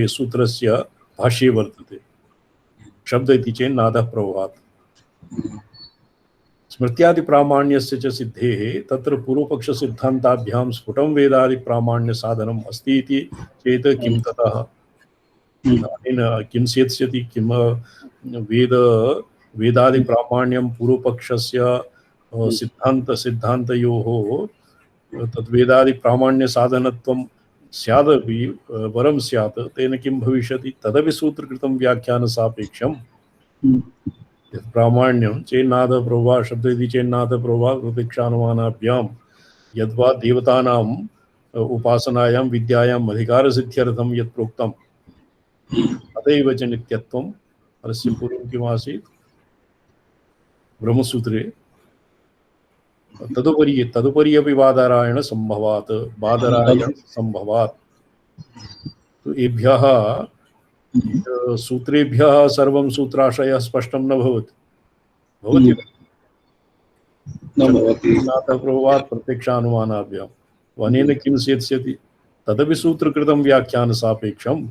सूत्रस्य भाष्ये वर्तते। शब्द इति चेत् नादः प्रभवात्। स्मृत्यादि प्रामाण्यस्य च सिद्धेः तत्र पूर्वपक्षसिद्धान्ताभ्यां स्फुटं वेदादि प्रामाण्य साधनम् अस्ति इति चेत् किं ततः किं सेत्स्यति? किं वेदादि प्रामाण्यं पूर्वपक्षस्य सिद्धान्तयोः तद्वेदादि प्रामाण्य साधनत्वं स्यादपि वरं स्यात्, तेन किं भविष्यति? तदपि सूत्रकृतं व्याख्यानसापेक्षं प्रामाण्यं चेन्नाद प्रभवा शब्द इति चेन्नाद प्रभवा प्रत्यक्षानुमानाभ्यां यद्वा देवतानाम् उपासनायां विद्यायाम् अधिकारसिद्ध्यर्थं यत् प्रोक्तं तदैव च नित्यत्वम्। अस्य पूर्वं किमासीत् ब्रह्मसूत्रे? तदुपरि अपि बादरायण संभवात्। तो एभ्यः सूत्रेभ्यः सर्वं सूत्राशयः स्पष्टं न भवति। प्रभवात् प्रत्यक्षानुमानाभ्याम् अनेन किं सेत्स्यति? तदपि सूत्रकृतं व्याख्यानसापेक्षं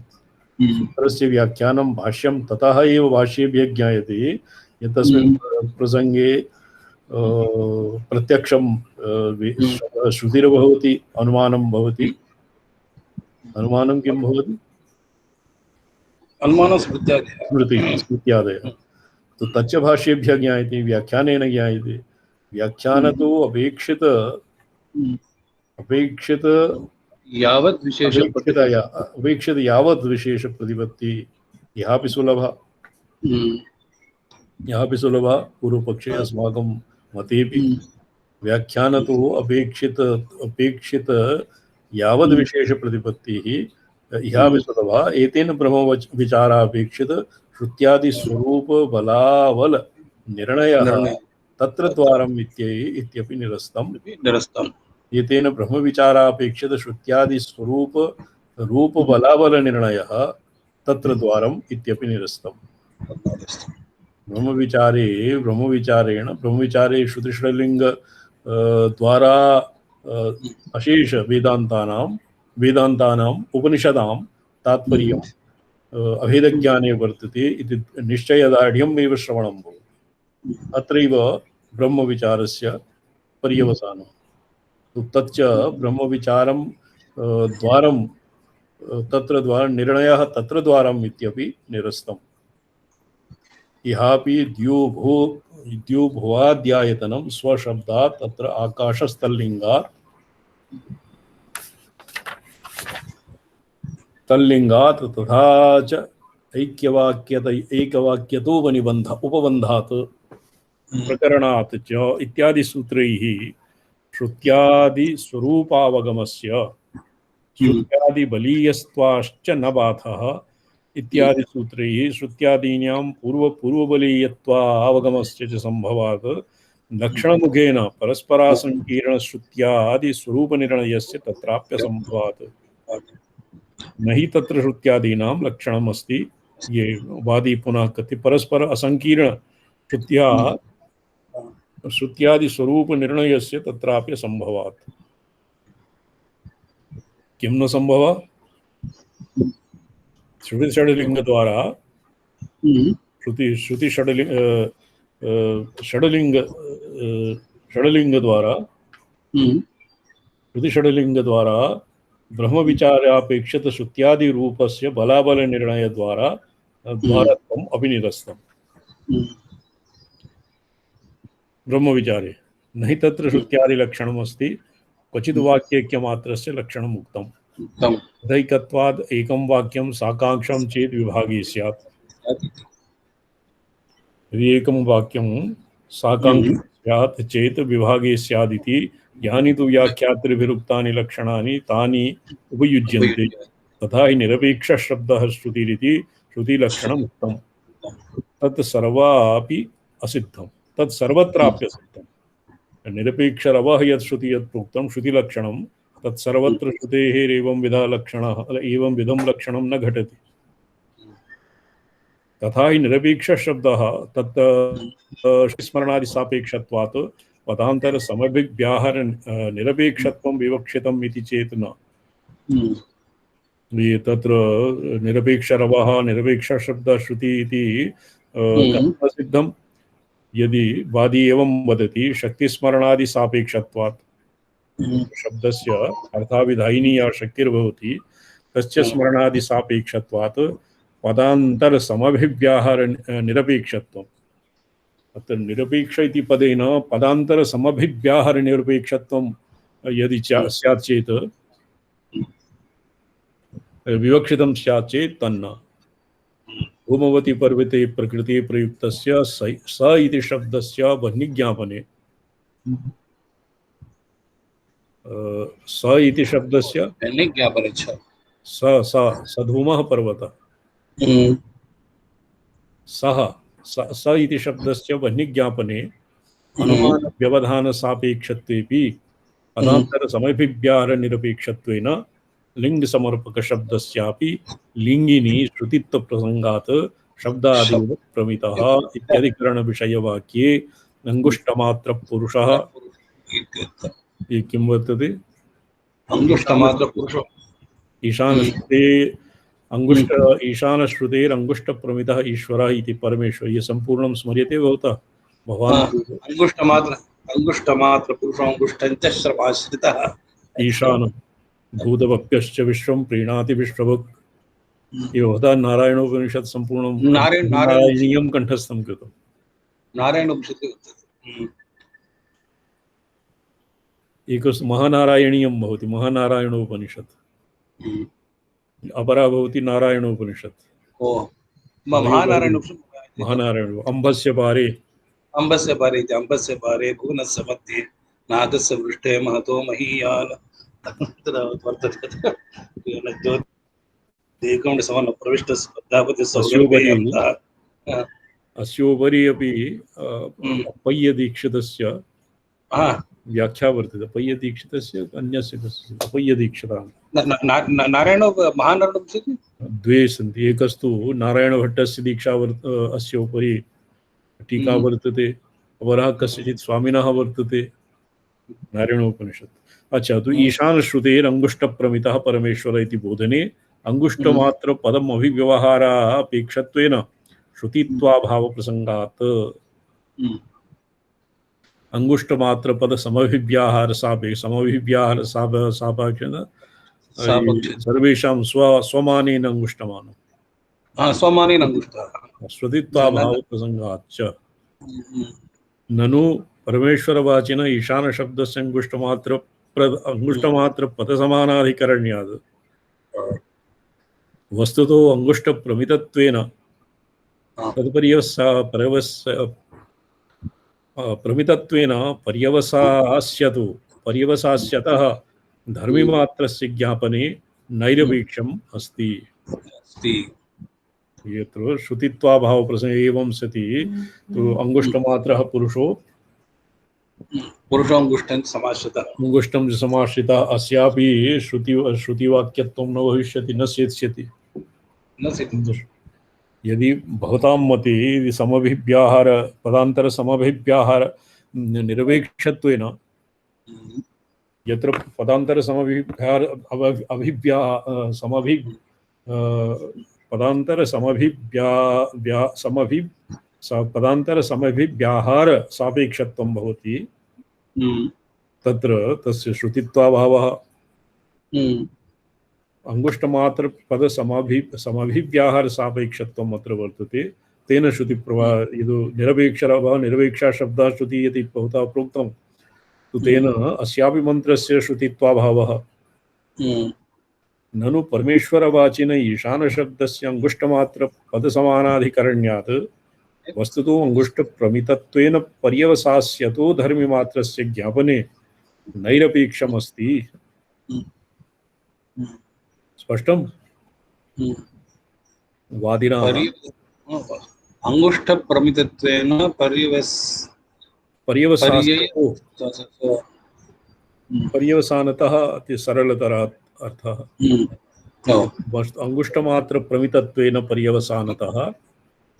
सूत्रस्य व्याख्यानं भाष्यं ततः एव भाष्येभ्यः ज्ञायते यत् तस्मिन् प्रसङ्गे प्रत्यक्षं श्रुतिर्भवति, अनुमानं भवति। अनुमानं किं भवति? अनुमानं स्मृत्यादयः। तो तच्च भाष्येभ्यः ज्ञायते, व्याख्यानेन ज्ञायते। व्याख्यान तो अपेक्षित यावत् विशेष प्रतिपत्ति यहापि सुलभा पूर्वपक्षे अस्माकं मतेपि व्याख्यान तो अपेक्षित यावद् विशेष प्रतिपत्तिः यहापि सुलभा एतेन ब्रह्म विचारापेक्षित श्रुत्यादि स्वरूप बलावल निर्णयः तत्र द्वारम् इत्यपि निरस्तम्। एतेन ब्रह्म विचारापेक्षित श्रुत्यादि स्वरूप रूप बलावल निर्णयः तत्र द्वारम् इत्यपि निरस्तम्। ब्रह्मविचारे श्रुतिषड्लिंग द्वारा अशेष वेदान्तानाम् उपनिषदां तात्पर्यम् अभेदज्ञाने वर्तते इति निश्चयदार्ढ्यम् एव श्रवणं भवति। अत्रैव ब्रह्मविचारस्य पर्यवसानं। तच्च ब्रह्मविचारं द्वारं तत्र द्वारं निर्णयः तत्र द्वारम् इत्यपि निरस्तम्। इहापि द्योभुवाद्यायतनं स्वशब्दात् तत्र आकाशस्तल्लिङ्गात् तथा च एकवाक्यतो उपबन्धात् प्रकरणात् च इत्यादि सूत्रैः श्रुत्यादि स्वरूपावगमस्य श्रुत्यादि बलीयस्त्वाश्च न बाधः इत्यादि सूत्रैः श्रुत्यादीनां पूर्वबलीयत्वावगमस्य च संभवात् लक्षणमुखेन परस्परासंकीर्णश्रुत्यादि स्वरूपनिर्णयस्य तत्राप्यसंभवात्। न हि तत्र श्रुत्यादीनां लक्षणम् अस्ति। ये वादी पुनः कथि परस्पर असंकीर्ण श्रुत्यादि स्वरूप निर्णयस्य तत्राप्य संभवात्। किं न संभव? श्रुति षड्लिंग द्वारा श्रुति षड्लिंग द्वारा ब्रह्म विचारापेक्षित श्रुत्यादि रूपस्य बलाबल निर्णय द्वारा द्वारत्वम् अपि निरस्तम्। ब्रह्म विचारे न हि तत्र श्रुत्यादि लक्षणम् अस्ति, क्वचित् वाक्यैक्यमात्रस्य लक्षणम् उक्तम्। तदैकत्वाद् एकं वाक्यं साकांक्षं चेत् विभागे स्यात्। यदि एकं वाक्यं साकांक्षं स्यात् चेत् विभागे स्यादिति यानि तु व्याख्यातृभिरुक्तानि लक्षणानि तानि उपयुज्यन्ते। तथा हि निरपेक्षशब्दः श्रुतिरिति श्रुतिलक्षणम् उक्तम्। तत् सर्वापि असिद्धम्, तत् सर्वत्राप्यसिद्धम्। निरपेक्षरवः यत् श्रुति यत् प्रोक्तं श्रुतिलक्षणं तत् सर्वत्र श्रुतेः एवं विधं लक्षणं न घटति। तथा हि निरपेक्ष शब्दः तत् स्मरणादि सापेक्षत्वात् पदान्तर समभिव्याहार निरपेक्षत्वं विवक्षितम् इति चेत् न। ये तत्र निरपेक्षरवः निरपेक्ष शब्द श्रुति इति कथं सिद्धं? यदि वादी एवं वदति शक्तिस्मरणादि सापेक्षत्वात् शब्दस्य अर्थाविधायिनी या शक्तिर्भवति तस्य स्मरणादि सापेक्षत्वात् पदान्तर समभिव्याहार निरपेक्षत्वम्। अत्र निरपेक्ष इति पदेन पदान्तर समभिव्याहार निरपेक्षत्वं यदि स्यात् चेत् विवक्षितं स्यात् चेत् तन्न। भूमवती पर्वते प्रकृति प्रयुक्तस्य स इति शब्दस्य वह्निज्ञापने स इति शब्दस्य वह्निज्ञापने स धूमः पर्वतः स इति शब्दस्य वह्निज्ञापने अनुमान व्यवधान सापेक्षत्वेपि पदान्तर समभिव्याहार निरपेक्षत्वेन लिंग समर्पक शब्दस्यापि लिंगिनी श्रुतित्व प्रसंगात् शब्दादिव प्रमितः इत्यादिकरण विषय वाक्ये अंगुष्टमात्र पुरुषः ये किं वर्तते? अंगुष्टमात्र पुरुषः ईशानश्रुते अंगुष्ट ईशानश्रुतेरंगुष्ट प्रमितः ईश्वरः इति परमेश्वर। ये संपूर्णं स्मर्यते भवता? भवान् अंगुष्टमात्र पुरुषो अंगुष्टञ्च श्रवाश्रितः ईशान भूतभक्त्यश्च विश्वं प्रीणाति विश्वभक् ये भवता नारायणोपनिषत् संपूर्णं नारायणीयं कंठस्थं कृतं। नारायणोपनिषत् एकस् महानारायणीयं भवति महानारायणोपनिषत्, अपरा भवति नारायणोपनिषत्। महानारायण अम्बस्य पारे अम्बस्य पारे भुवनस्य मध्ये नादस्य वृष्टे महतो महीयान अस्योपरि अपि अप्पय्य दीक्षितस्य व्याख्या वर्तते। अप्पय्य दीक्षितस्य अन्यस्य अप्पय्य दीक्षितः नारायण महानारायण द्वे सन्ति। एकस्तु नारायणभट्टस्य दीक्षा अस्य उपरि टीका वर्तते, अपरः कस्यचित् स्वामिनः वर्तते नारायणोपनिषत्। अच्छा, तो ईशान श्रुतेर अंगुष्ट प्रमितः परमेश्वर इति बोधने अंगुष्टमात्र पदम अभिव्यवहारा अपेक्षत्वेन श्रुतित्वाभाव प्रसंगात् अंगुष्टमात्र पद समभिव्याहार सापेक्षेन सर्वेषां स्वमानेन अंगुष्टमानं स्वमानेन अंगुष्टः श्रुतित्वाभाव प्रसंगाच्च ननु परमेश्वरवाचिन ईशान शब्दस्य अंगुष्टमात्र पद समानाधिकरण्यात् वस्तुतो अंगुष्ट प्रमितत्वेन प्रमितत्वेन पर्यवसास्यतः धर्मिमात्रस्य ज्ञापने नैरपेक्षम् अस्ति। यत्र श्रुतित्वाभाव प्रसंगे एवं सति तो अंगुष्टमात्रः पुरुषो अंगुष्टं समाश्रितः अस्यापि श्रुतिवाक्यत्वं न भविष्यति, न सेत्स्यति। यदि भवतां मते समभिव्याहार पदान्तर समभिव्याहार निरपेक्षत्वेन यत्र पदान्तर समभिव्याहार पदान्तर समभिव्याहार सापेक्षत्वं भवति, तत्र तस्य श्रुतित्वाभावः अंगुष्टमात्र पद समभिव्याहार सापेक्षत्वम् अत्र वर्तते। तेन श्रुति प्रवाह यदि निरपेक्षा शब्दः श्रुति इति भवता प्रोक्तं, तो तेन अस्यापि मंत्रस्य श्रुतित्वाभावः। ननु परमेश्वरवाचिन ईशान शब्दस्य अंगुष्टमात्र पद समानाधिकरण्यात् वस्तुतो अंगुष्ट प्रमितत्वेन पर्यवसास्यतो धर्मिमात्रस्य ज्ञापने नैरपेक्षमस्ति। स्पष्टं? वादिना अंगुष्ठ प्रमितत्वेन पर्यवसानतः अति सरलतरा अर्थः। अंगुष्टमात्र प्रमितत्वेन पर्यवसानतः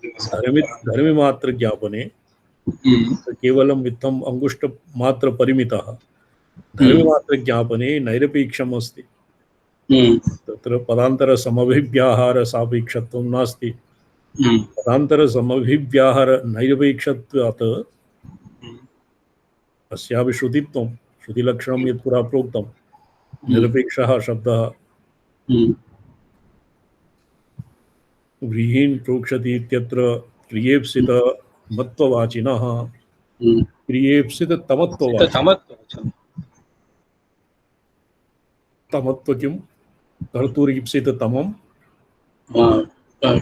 धर्मिमात्र ज्ञापने केवलं वित्तम अंगुष्ठ मात्र परिमितः धर्मिमात्र ज्ञापने नैरपेक्षम् अस्ति। तत्र पदान्तर समभिव्याहार सापेक्षत्वं नास्ति। पदान्तर समभिव्याहार नैरपेक्षत्वात् अस्यापि श्रुतित्वं श्रुतिलक्षणं यत् पुरा प्रोक्तं निरपेक्षः शब्दः व्रीहीन् प्रोक्षति इत्यत्र क्रियेप्सित मत्ववाचिनः क्रियेप्सित तमत्ववाचिनः तमत्व किं कर्तुरीप्सित तमं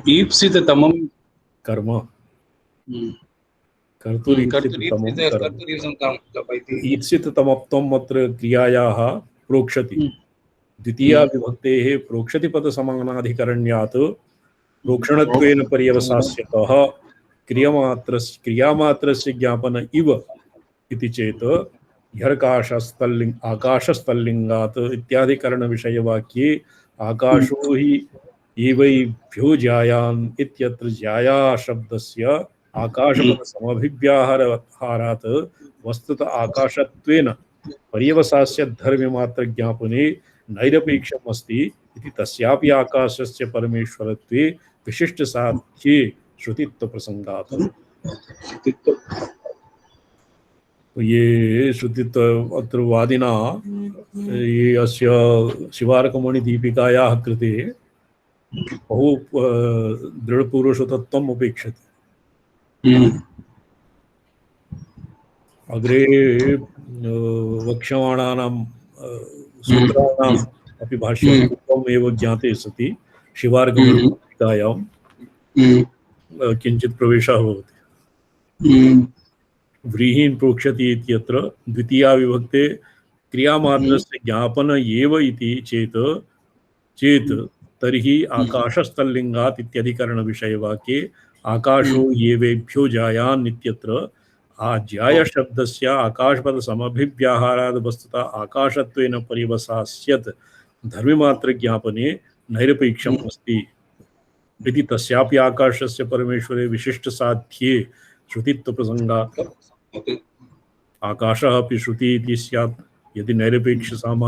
ईप्सित तमं कर्म कर्तुरीप्सित तमं कर्म ईप्सित तमत्वम् अत्र क्रियायाः प्रोक्षति द्वितीया विभक्तेः प्रोक्षति पदसमानाधिकरण्यात् प्रोक्षणत्वेन पर्यवसास्यतः क्रियामात्रस्य ज्ञापन इव इति चेत् आकाशस्तल्लिङ्गात् इत्यादिकरण विषयवाक्ये आकाशो हि एवैभ्यो जायान् इत्यत्र जाया शब्दस्य आकाशपदसमभिव्याहारात् वस्तुतः आकाशत्वेन पर्यवसास्य धर्ममात्र ज्ञापने नैरपेक्षम् अस्ति इति तस्यापि आकाशस्य परमेश्वरत्वे विशिष्टसाध्ये श्रुतित्व प्रसंगात्। ये श्रुतित्व अत्र वादिना ये अस्य शिवार्कमणि दीपिकायाः कृते बहु दृढपुरुषतत्त्वम् अपेक्षते। अग्रे वक्ष्यमाणानां सूत्राणाम् अपि भाष्यं पूर्वम् एव ज्ञाते सति शिवार्कमणि दीपिकायां किञ्चित् प्रवेशः भवति। व्रीहीन् प्रोक्षति इत्यत्र द्वितीया विभक्ते क्रियामात्रस्य ज्ञापन एव इति चेत् तर्हि आकाशस्तल्लिङ्गात् इत्यधिकरण विषयवाक्ये आकाशो येवेभ्यो जायान् इत्यत्र जाय शब्दस्य आकाशपद समभिव्याहाराद् वस्तुतः आकाशत्वेन परिवसास्यत् धर्ममात्र ज्ञापने नैरपेक्षम् अस्ति इति तस्यापि आकाशस्य परमेश्वरे विशिष्ट साध्ये श्रुतित्व प्रसंगात्। आकाशः अपि श्रुति इति स्यात् यदि नैरपेक्षम्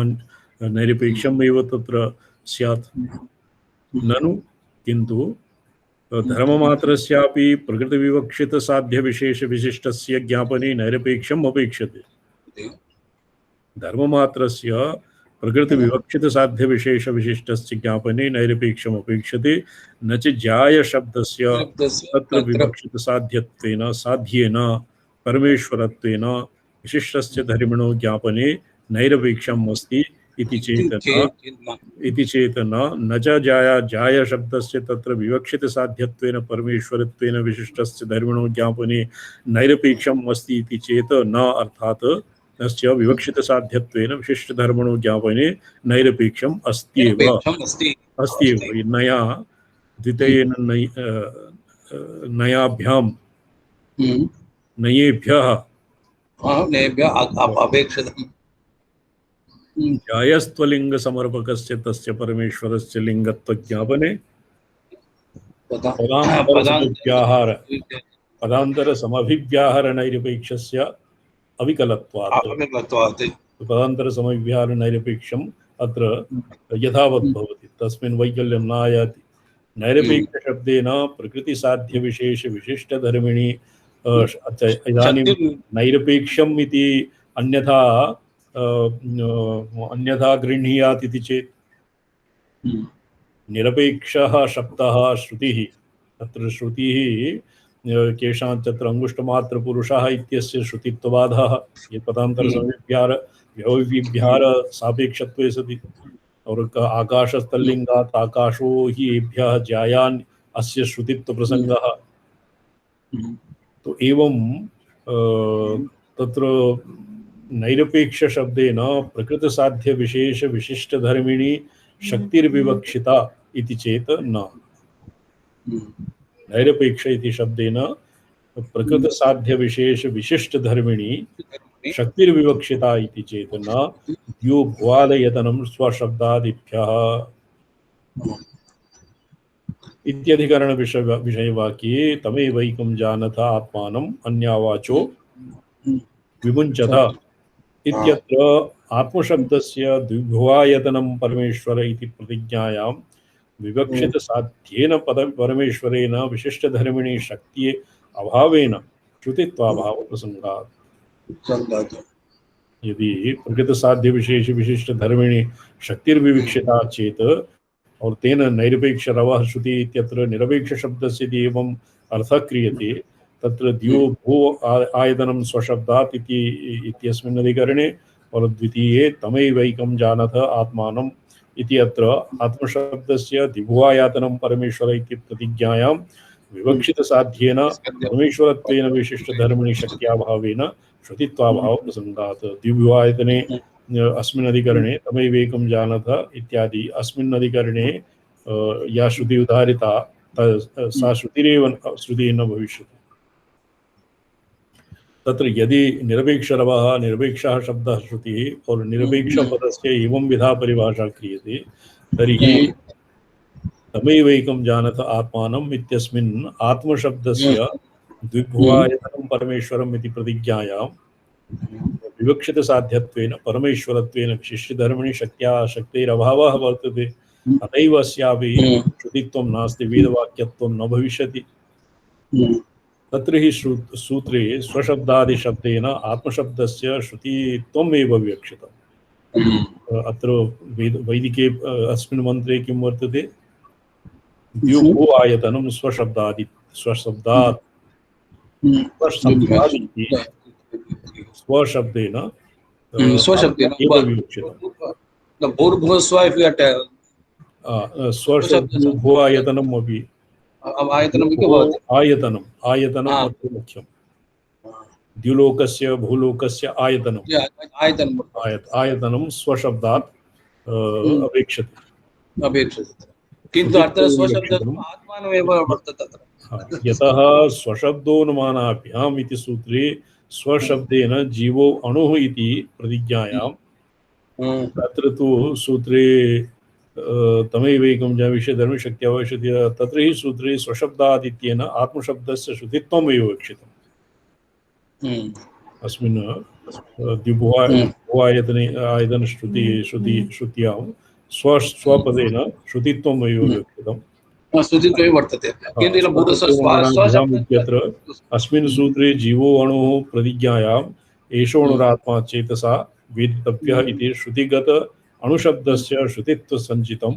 एव तत्र स्यात्। ननु किन्तु धर्ममात्रस्यापि प्रकृतिविवक्षित साध्य विशेष विशिष्टस्य ज्ञापने नैरपेक्षम् अपेक्षते। धर्ममात्रस्य प्रकृतिविवक्षित साध्य विशेष विशिष्टस्य ज्ञापने नैरपेक्षम् अपेक्षते न च जाय शब्दस्य तत्र विवक्षित साध्येन परमेश्वरत्वेन विशिष्टस्य धर्मिणो ज्ञापने नैरपेक्षम् अस्ति इति चेतन न च जाय शब्दस्य तत्र विवक्षित साध्यत्वेन परमेश्वरत्वेन विशिष्टस्य धर्मिणो ज्ञापने नैरपेक्षम् अस्ति इति चेत न अर्थात् तस्य विवक्षित साध्यत्वेन विशिष्ट धर्मिणो ज्ञापने नैरपेक्षम् अस्त्येव नया द्वितीयेन नयाभ्यां नयेभ्यः अपेक्षितम् जायस्त्वलिंग समर्पकस्य तस्य परमेश्वरस्य लिंगत्वज्ञापने पदान्तर समभिव्याहार नैरपेक्षस्य अविकलत्वात् पदान्तर समभिव्याहार नैरपेक्षम् अत्र यथावत् भवति तस्मिन् वैकल्यं नायाति। नैरपेक्ष शब्देन प्रकृति साध्य विशेष विशिष्ट धर्मिणी इदानीं नैरपेक्षम् इति अन्यथा गृह्णीयात् इति चेत् निरपेक्षः शब्दः श्रुतिः तत्र श्रुतिः केषाञ्चित् अंगुष्ठमात्रपुरुषः इत्यस्य श्रुतित्ववादः ये पदान्तरसमभिव्याहार सापेक्षत्वे सति और आकाशस्तल्लिङ्गात् आकाशो हि एभ्यः जायान् अस्य श्रुतित्व प्रसंगः। तो एवं तत्र नैरपेक्ष शब्देन प्रकृत साध्य विशेष विशिष्ट धर्मिणी शक्तिर्विवक्षिता इति चेत न। नैरपेक्ष इति शब्देन प्रकृत साध्य विशेष विशिष्ट धर्मिणी शक्तिर्विवक्षिता इति चेत न द्यो भुवादयतनं स्वशब्दादिभ्यः। इत्यधिकरण विषयवाक्ये तमेवैकं जानथ आत्मानम् अन्यावाचो विमुञ्चत इत्यत्र आत्मशब्दस्य द्विभुवायतनं परमेश्वर इति प्रतिज्ञायां विवक्षित साध्येन परमेश्वरेण विशिष्टधर्मिणी शक्ति अभावेन श्रुतित्वाभाव प्रसंगात् यदि प्रकृत साध्य विशेष विशिष्ट धर्मिणी शक्तिर्विवक्षिता चेत और तेन नैरपेक्ष रवः श्रुति इत्यत्र निरपेक्ष शब्दस्य यदि एवं अर्थः क्रियते तत्र द्यो भू आयतनं स्वशब्दात् इत्यस्मिन् अधिकरणे और द्वितीये तमैवैकं जानथ आत्मानम् इति अत्र आत्मशब्दस्य द्विभुवायातनं परमेश्वर इति प्रतिज्ञायां विवक्षित साध्येन परमेश्वरत्वेन विशिष्टधर्मिणी शक्त्याभावेन श्रुतित्वाभाव प्रसंगात् द्विभुवायतने अस्मिन् अधिकरणे तमैवैकं जानथ इत्यादि अस्मिन् अधिकरणे या श्रुति उदाहरिता सा श्रुतिरेव श्रुतिः न भविष्यति। तत्र यदि निरपेक्षरवः निरपेक्षः शब्दः श्रुतिः और निरपेक्षपदस्य एवं विधा परिभाषा क्रियते तर्हि तमैवैकं जानथ आत्मानम् इत्यस्मिन् आत्मशब्दस्य द्विभुवायतनं परमेश्वरम् इति प्रतिज्ञायां विवक्षित साध्यत्वेन परमेश्वरत्वेन विशिष्टधर्मिणी शक्तेरभावः वर्तते अतैव अस्यापि श्रुतित्वं नास्ति वेदवाक्यत्वं न भविष्यति। तत्र हि सूत्रे स्वशब्दादिशब्देन आत्मशब्दस्य श्रुतित्वम् एव विवक्षितम्। अत्र वैदिके अस्मिन् मन्त्रे किं वर्तते द्युभु आयतनं स्वशब्दात् स्वशब्देन स्वशब्दभुवायतनम् अपि आयतनम् अत्र मुख्यं द्युलोकस्य भूलोकस्य आयतनं स्वशब्दात् अपेक्षते किन्तु अत्र स्वशब्दः आत्मानमेव वर्तते तत्र यतः स्वशब्दोनुमानाभ्याम् इति सूत्रे स्वशब्देन जीवो अणुः इति प्रतिज्ञायां तत्र तु सूत्रे तमैवैकं विषयधर्मी शक्त्या भविष्यति तत्र हि सूत्रे स्वशब्दादित्येन आत्मशब्दस्य श्रुतित्वम् एव विवक्षितम्। अस्मिन् द्विभुवायतने आयतन श्रुत्यां स्वपदेन श्रुतित्वम् एव विवक्षितम्। श्रुतित्वमेव वर्तते इत्यत्र अस्मिन् सूत्रे जीवो अणुः प्रतिज्ञायाम् एषोऽणुरात्मा चेतसा वेदितव्यः इति श्रुतिगत अणुशब्दस्य श्रुतित्वसञ्चितं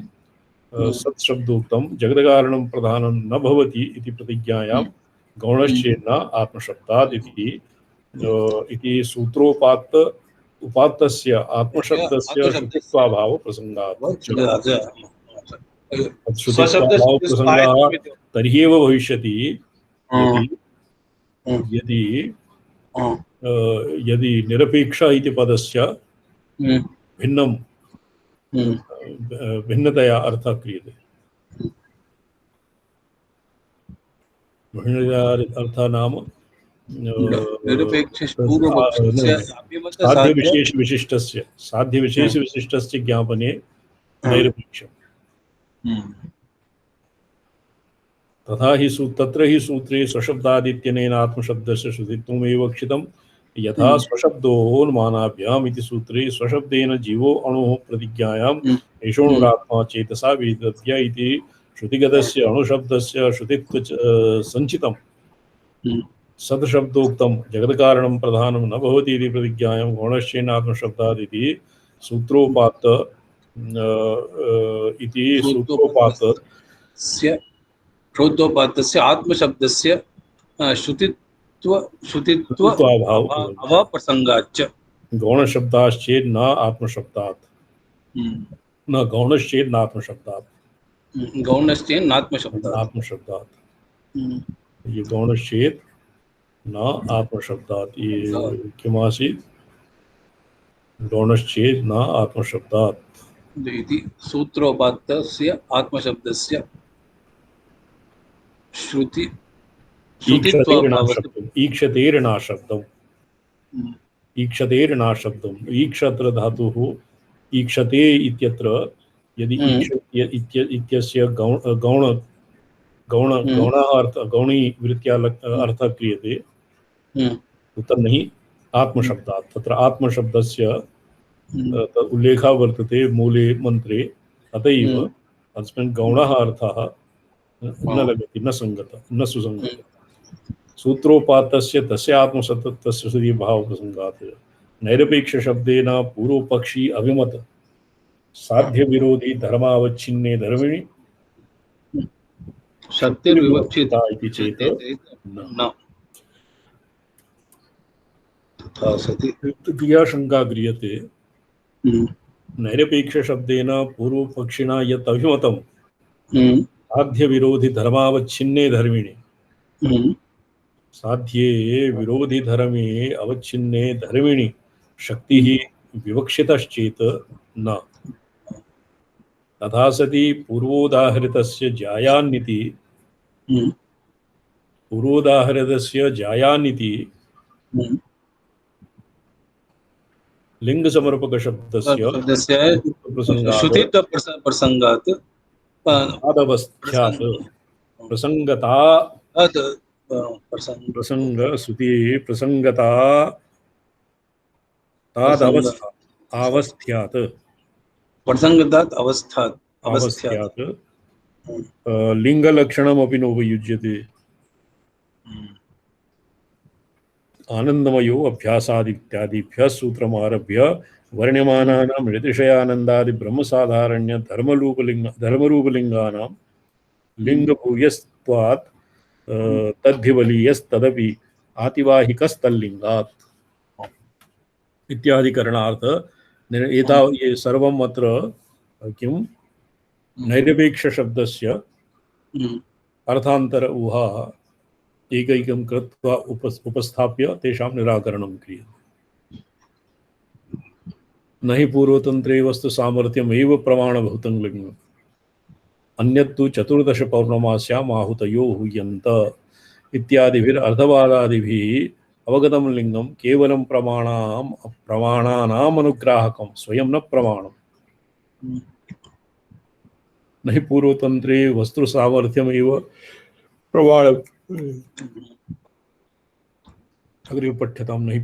सत्शब्दोक्तं जगत्कारणं प्रधानं न भवति इति प्रतिज्ञायां गौणश्चेन्न आत्मशब्दात् इति सूत्रोपात्त उपात्तस्य आत्मशब्दस्य श्रुतित्वाभाव प्रसंगात् श्रुतित्वाभाव प्रसंगाः तर्ह्येव भविष्यति यदि निरपेक्ष इति पदस्य भिन्नतया अर्थः क्रियते। भिन्नतया अर्थः नाम साध्यविशेषविशिष्टस्य ज्ञापने नैरपेक्षम्। तथा हि तत्र हि सूत्रे स्वशब्दादित्यनेन आत्मशब्दस्य श्रुतित्वमेव विवक्षितम्। यथा स्वशब्दोऽनुमानाभ्याम् इति सूत्रे स्वशब्देन जीवो अणुः प्रतिज्ञायाम् एषोऽणुरात्मा चेतसा वेदितव्य इति श्रुतिगतस्य अणुशब्दस्य श्रुतित्व सञ्चितं सदशब्दोक्तं जगत्कारणं प्रधानं न भवति इति प्रतिज्ञायां गौणश्चेन आत्मशब्दात् इति सूत्रोपात्त इति श्रोतोपात्तस्य आत्मशब्दस्य श्रुतित्वाभाव प्रसंगाच्च गौणशब्दाश्चेत् न आत्मशब्दात् न गौणश्चेत् नात्मशब्दात् आत्मशब्दात् ये गौणश्चेत् न आत्मशब्दात् ये किमासीत् गौणश्चेत् न आत्मशब्दात् इति सूत्रोपात्तस्य आत्मशब्दस्य श्रुति ईक्षतेर्नाशब्दम् ईक्षत्र धातुः ईक्षते इत्यत्र यदि इत्यस्य गौण गौणी वृत्त्या अर्थः क्रियते तत्र नहीं आत्मशब्दात्। तत्र आत्मशब्दस्य उल्लेखः वर्तते मूले मंत्रे, अतएव अस्मिन् गौणः अर्थः न लगति, न सुसंगतः। सूत्रोपात्तस्य तस्य आत्मसत्त्वस्य सति भावप्रसंगात् नैरपेक्ष शब्देन पूर्वपक्षी अभिमत साध्य विरोधी धर्मावच्छिन्ने धर्मिणि शक्तिर्विवक्षिता इति चेत् न। तृतीया शंका क्रियते नैरपेक्ष शब्देन पूर्वपक्षिणा यत् अभिमतं साध्य विरोधी धर्मावच्छिन्ने धर्मिणि, साध्ये विरोधी धर्मे अवच्छिन्ने धर्मिणि शक्तिः विवक्षितश्चेत् न। तथा सति पूर्वोदाहृतस्य जायान्निति लिंग समर्पक शब्दस्य प्रसंगात् आदवस्थ्यात् प्रसंगता प्रसंगता तादवस्थ्यात् अवस्थ्यात् लिंगलक्षणमपि नोपयुज्यते। आनंदमयो अभ्यासादित्यादिभ्यः सूत्रमारभ्य वर्ण्यमानानां ऋतिशयानन्दादि ब्रह्मसाधारण्य धर्मरूपलिंगानां लिंगभूयस्त्वात् तद्धिवलीयस्तदपि आतिवाहिकस्तल्लिंगात् इत्यादि करणार्थ ये सर्वम् अत्र किं नैरपेक्ष शब्दस्य अर्थान्तर ऊहाः एकैकं कृत्वा उपस्थाप्य तेषां निराकरणं क्रियते। न हि पूर्वतन्त्रे वस्तु सामर्थ्यमेव प्रमाणभूतं लिङ्गम् अन्यत्तु 14 पौर्णमास्याम् आहुतयो हूयन्त इत्यादिभिरर्थवादादिभिः अवगतं लिङ्गं केवलं प्रमाणानाम् अनुग्राहकं स्वयं न प्रमाणम्। न हि पूर्वतन्त्रे वस्तु सामर्थ्यमेव प्रमाणम्। अग्रे पठ्यतां। न हि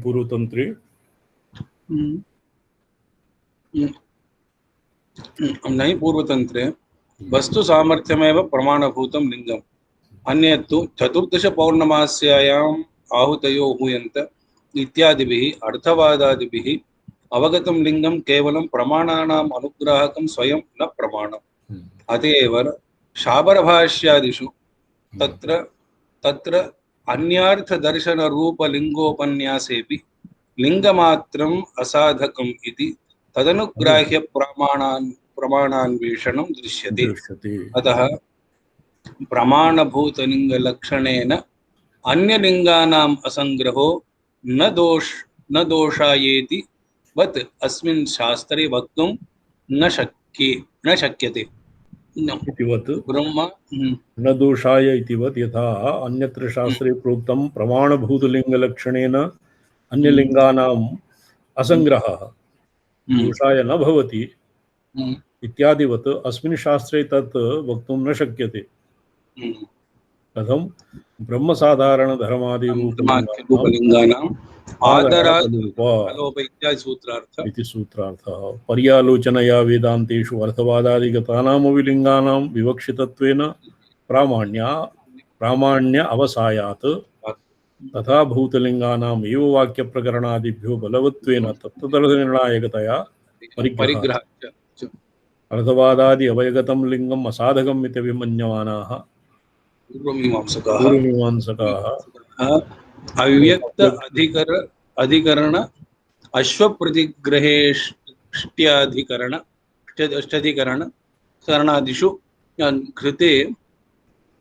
पूर्वतन्त्रे वस्तु सामर्थ्यमेव प्रमाणभूतं लिंगम् अन्यत्तु 14 पौर्णमास्यायाम् आहुतयो हूयन्त इत्यादिभिः अर्थवादादिभिः अवगतं लिंगं केवलं प्रमाणानाम् अनुग्राहकं स्वयं न प्रमाणम्। अतएव शाबरभाष्यादिषु तत्र अन्यार्थदर्शन रूप लिंगोपन्यासेपि लिंगमात्रम् असाधकम् इति तदनुग्राह्य प्रमाणान्वेषणं दृश्यते। अतः प्रमाणभूतलिंगलक्षणेन अन्यलिंगानाम् असंग्रहो न दोषायेति वत् अस्मिन् शास्त्रे वक्तुं न शक्यते। ब्रह्म न दोषाय इतिवत् यथा अन्यत्र शास्त्रे प्रोक्तं प्रमाणभूतलिंगलक्षणेन अन्यलिंगानाम् असंग्रहः दोषाय न भवति इत्यादिवत् अस्मिन् शास्त्रे तत् वक्तुं न शक्यते। कथं ब्रह्मसाधारण धर्मादिरूपलिंगानाम् इति सूत्रार्थः। पर्यालोचनया वेदान्तेषु अर्थवादादिगतानामपि लिंगानां विवक्षितत्वेन प्रामाण्य अवसायात् तथा भूतलिंगानाम् एव वाक्यप्रकरणादिभ्यो बलवत्वेन तत्तदर्थनिर्णायकतया परिग्रहः। अर्थवादादि अवयगतं लिंगम् असाधकम् इत्यपि मन्यमानाः पूर्वमीमांसकाः अव्यक्त अधिकरण अश्वप्रतिग्रहेष्ट्याधिकरणदिषु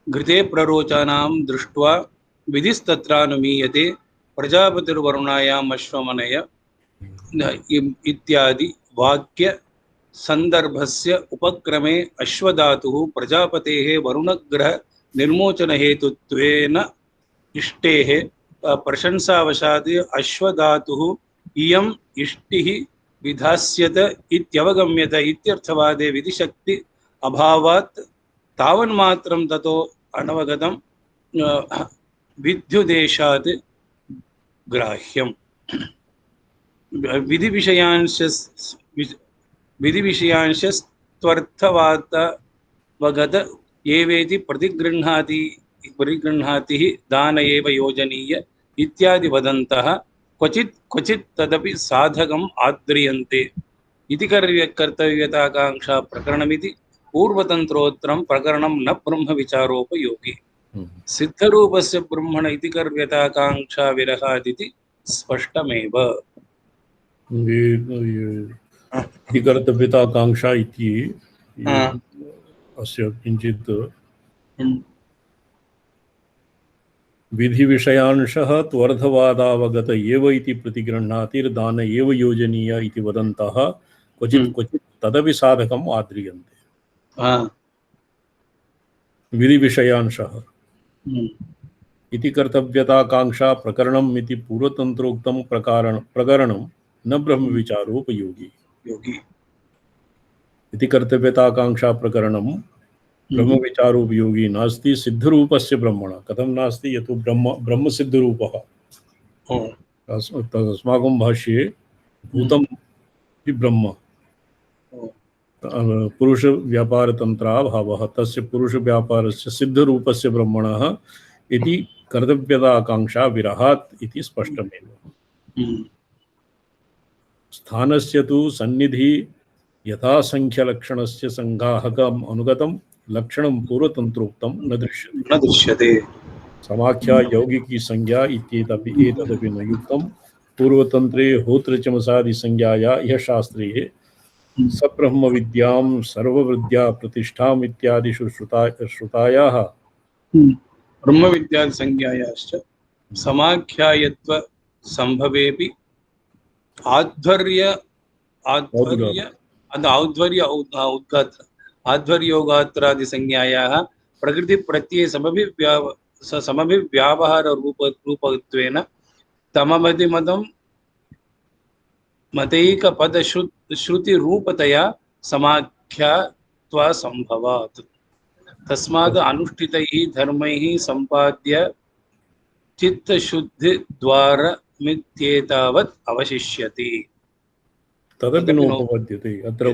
घृते प्ररोचानां दृष्ट्वा विधिस्तत्रानुमीयते प्रजापतिर्वरुणायाम् अश्वमनय इत्यादि वाक्य संदर्भस्य उपक्रमे अश्वधातुः प्रजापतेः वरुणग्रह निर्मोचन हेतुत्वेन इष्टेः प्रशंसावशात् अश्वधातुः इयम् इष्टिः विधास्यत इत्यवगम्यत इत्यर्थवादे विधिशक्ति अभावात् तावन्मात्रं ततो अनवगतं विद्युदेशात् ग्राह्यम् विधिविषयांशस्त्वर्थवादवगत एवेति प्रतिगृह्णाति दान एव योजनीय इत्यादि वदन्तः क्वचित् क्वचित् तदपि साधकम् आद्रियन्ते इति कर्तव्यताकांक्षा प्रकरणमिति पूर्वतन्त्रोत्तरं प्रकरणं न ब्रह्म विचारोपयोगी सिद्धरूपस्य ब्रह्मण इति कर्तव्यताकांक्षा विरहादिति स्पष्टमेव। ये कर्तव्यताकांक्षा इति अस्य किञ्चित् विधिविषयांशः त्वर्थवादावगत एव इति प्रतिगृह्णातिर्दान एव योजनीय इति वदन्तः क्वचित् क्वचित् तदपि साधकम् आद्रियन्ते। विधिविषयांशः इति कर्तव्यताकांक्षा प्रकरणम् इति पूर्वतन्त्रोक्तं प्रकरणं न ब्रह्म विचारोपयोगी इति कर्तव्यताकांक्षा प्रकरणं ब्रह्म विचारोपयोगी नास्ति सिद्धरूपस्य ब्रह्मण। कथं नास्ति? यतो ब्रह्म सिद्धरूपः। अस्माकं भाष्ये भूतं ब्रह्म पुरुष व्यापार तंत्राभावः तस्य पुरुष व्यापारस्य सिद्धरूपस्य ब्रह्मणः इति कर्तव्यताकांक्षा विरहात् इति स्पष्टमेव। स्थानस्य तु सन्निधि यथा संख्यलक्षणस्य संगाहकम् अनुगतं लक्षणं पूर्वतन्त्रोक्तं न दृश्यते। समाख्या यौगिकी संज्ञा एतदपि न युक्तं। पूर्वतन्त्रे होत्रचमसादि संज्ञाया यह शास्त्रे सब्रह्म विद्यां सर्वविद्या प्रतिष्ठाम् इत्यादिषु श्रुतायाः ब्रह्म विद्या संज्ञायाश्च समाख्यायत्व संभवेपि आध्वर्योगात्रादि संज्ञायाः प्रकृति प्रत्यय समभिव्यावहार रूपत्वेन तममतिमतं मतैक पद श्रुति रूपतया समाख्यात्वा संभवात्। तस्माद् अनुष्ठितैः धर्मैः संपाद्य चित्तशुद्धिद्वारमित्येतावत् अवशिष्यति। तदपि नोपपद्यते। अत्र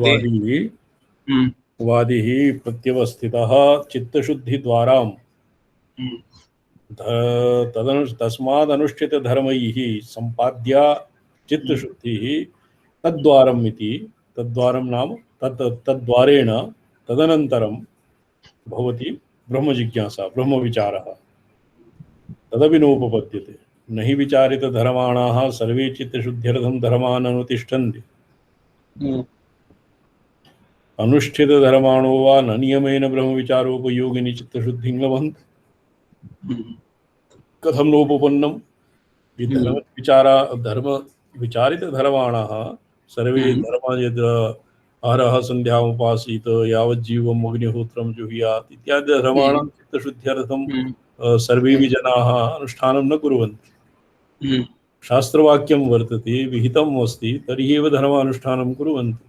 वादिः प्रत्यवस्थितः चित्तशुद्धिद्वारां तस्मादनुष्ठित धर्मैः संपाद्य चित्तशुद्धिः तद्वारम् इति। तद्वारं नाम तद्वारेण तदनन्तरं भवति ब्रह्मजिज्ञासा ब्रह्मविचारः। तदपि नोपपद्यते। न हि विचारितधर्माणाः सर्वे चित्तशुद्ध्यर्थं धर्मान् अनुतिष्ठन्ति। अनुष्ठितधर्माणो वा न नियमेन ब्रह्मविचारोपयोगिनी चित्तशुद्धिं लभन्ते। कथं नोपपन्नं? धर्मविचारितधर्माणाः सर्वे धर्माः यद् आहारः सन्ध्यामुपासीत यावज्जीवम् अग्निहोत्रं जुहुयात् इत्यादि धर्माणां चित्तशुद्ध्यर्थं सर्वे जनाः अनुष्ठानं न कुर्वन्ति। शास्त्रवाक्यं वर्तते, विहितम् अस्ति, तर्हि एव धर्मानुष्ठानं कुर्वन्ति।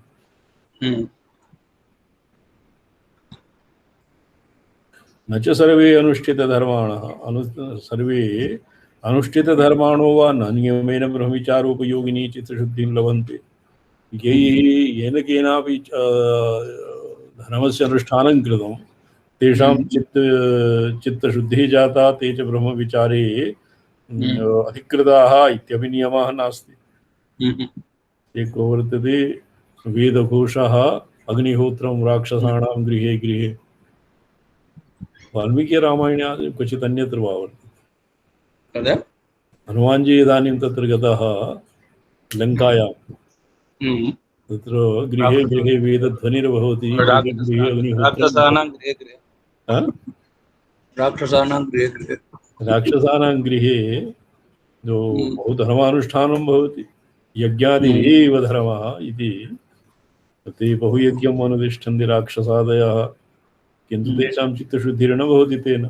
न च सर्वे अनुष्ठितधर्माणः सर्वे अनुष्ठितधर्माणो वा न नियमेन ब्रह्मविचारोपयोगिनी चित्तशुद्धिं लभन्ते। येन केनापि धर्मस्य अनुष्ठानं कृतं तेषां चित्तशुद्धिः जाता, ते च ब्रह्मविचारे अधिकृताः इत्यपि नियमः नास्ति। एको वर्तते वेदघोषः अग्निहोत्रं राक्षसाणां गृहे गृहे। वाल्मीकि रामायणे क्वचित् अन्यत्र वा वर्तते। हनुमान्जी इदानीं तत्र गतः लङ्कायां, तत्र गृहे गृहे वेदध्वनिर्भवति, राक्षसानां गृहे जो बहु धर्मानुष्ठानं भवति, यज्ञादिरेव धर्मः इति। ते बहुयज्ञम् अनुतिष्ठन्ति राक्षसादयः, किन्तु तेषां चित्तशुद्धिर्न भवति तेन।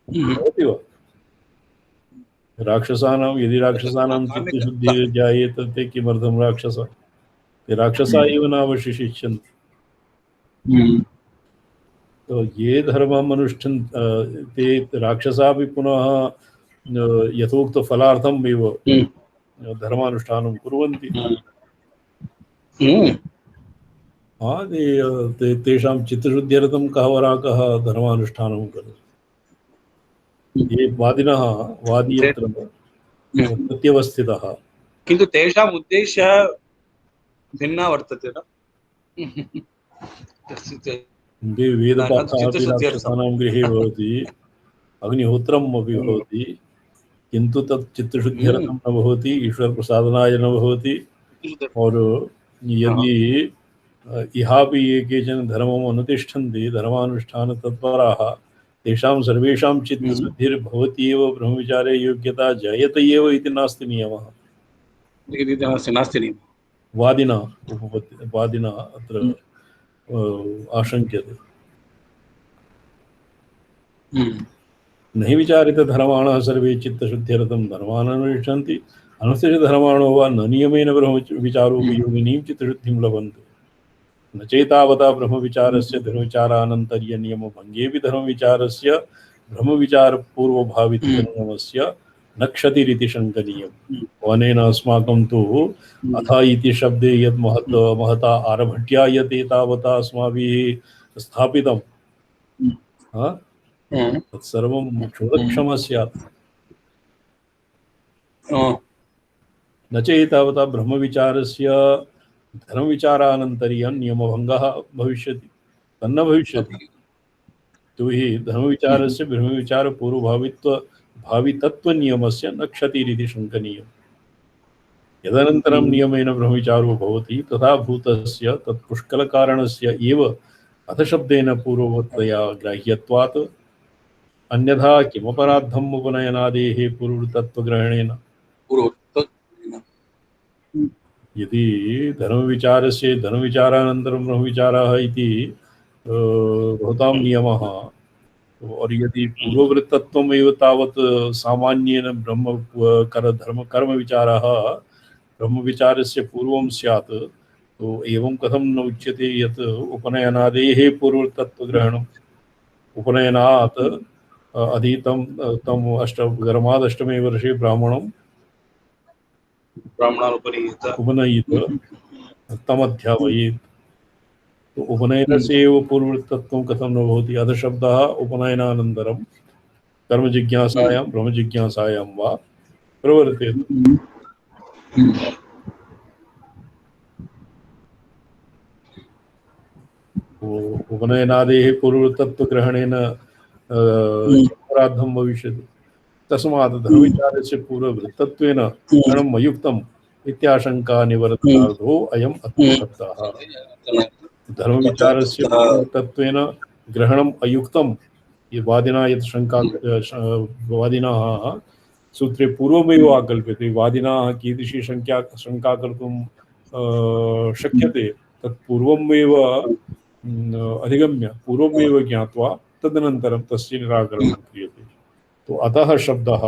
भवति वा? यदि राक्षसानां चित्तशुद्धिः जायेत ते किमर्थं राक्षसः? ते राक्षसाः एव नावशिष्यन्ति। तो ये धर्मम् ते राक्षसापि पुनः यथोक्तफलार्थम् एव धर्मानुष्ठानं कुर्वन्ति। हाँ, तेषां चित्तशुद्ध्यर्थं कः वराकः धर्मानुष्ठानं करोति। ये वादिनः वादी यत्र प्रत्यवस्थितः, किन्तु तेषाम् उद्देश्यः भिन्ना वर्तते न। वेदपाठः अपि चित्तशुद्ध्यर्थम्। राक्षसानां गृहे भवति, अग्निहोत्रम् अपि भवति, किन्तु तत् चित्तशुद्ध्यर्थं न भवति, ईश्वरप्रसादनाय न भवति। और यदि इहापि ये केचन धर्मम् अनुतिष्ठन्ति धर्मानुष्ठानतत्पराः, तेषां सर्वेषां चित्तशुद्धिर्भवति एव, ब्रह्मविचारे योग्यता जायते एव इति नास्ति नियमः। नास्ति नियमः वादिना अत्र आशङ्क्यते। न हि विचारितधर्माणः सर्वे चित्तशुद्ध्यर्थं धर्माननुष्ठन्ति, अनुष्ठितधर्माणो वा न नियमेन ब्रह्मविचारोपयोगिनीं चित्तशुद्धिं लभन्ते। न चैतावता ब्रह्मविचारस्य धर्मविचारानन्तर्यनियमभङ्गेऽपि धर्मविचारस्य ब्रह्मविचारपूर्वभावित्वनियमस्य न क्षतिरिति शङ्कनीयम्। अनेन अस्माकं तु अथ इति शब्दे यत् महता आरभट्या यत् एतावता अस्माभिः स्थापितं तत्सर्वं क्षुरक्षमः स्यात्। न चैतावता ब्रह्मविचारस्य धर्मविचारानन्तर्यं नियमभङ्गः भविष्यति, तन्न भविष्यति। तो हि धर्मविचारस्य ब्रह्मविचारपूर्वभावितत्वनियमस्य न क्षतिरिति शङ्कनीयम्। यदनन्तरं नियमेन ब्रह्मविचारो भवति तथा भूतस्य तत्पुष्कलकारणस्य एव अथशब्देन पूर्ववत्तया ग्राह्यत्वात् अन्यथा किमपराद्धम् उपनयनादेः पूर्वतत्त्वग्रहणेन। यदि धर्मविचारानन्तरं ब्रह्मविचारः इति भवतां नियमः, और यदि पूर्ववृत्तत्वमेव तावत् सामान्येन कर्मविचारः ब्रह्मविचारस्य पूर्वं स्यात्, तो एवं कथं न उच्यते यत् उपनयनादेः पूर्वतत्त्वग्रहणम्। उपनयनात् अधीतं तम् गर्मादष्टमे वर्षे उपनयित तमध्यापयेत्। तो उपनयनस्य एव पूर्वतत्त्वं कथं न भवति? अधशब्दः उपनयनानन्तरं कर्मजिज्ञासायां ब्रह्मजिज्ञासायां वा प्रवर्तेत। उपनयनादेः पूर्वतत्त्वग्रहणेन अपराधं भविष्यति। तस्मात् धर्मविचारस्य पूर्ववृत्तत्वेन ग्रहणम् अयुक्तम् इत्याशङ्का निवर्तनार्थो अयम् अत्र शब्दः। धर्मविचारस्य पूर्ववृत्तत्वेन ग्रहणम् अयुक्तं, ये वादिना यत् वादिनः सूत्रे पूर्वमेव आकल्प्यते। वादिनाः कीदृशी शङ्का कर्तुं शक्यते तत् पूर्वमेव अधिगम्य, पूर्वमेव ज्ञात्वा तदनन्तरं तस्य निराकरणं क्रियते। तो अतः शब्दः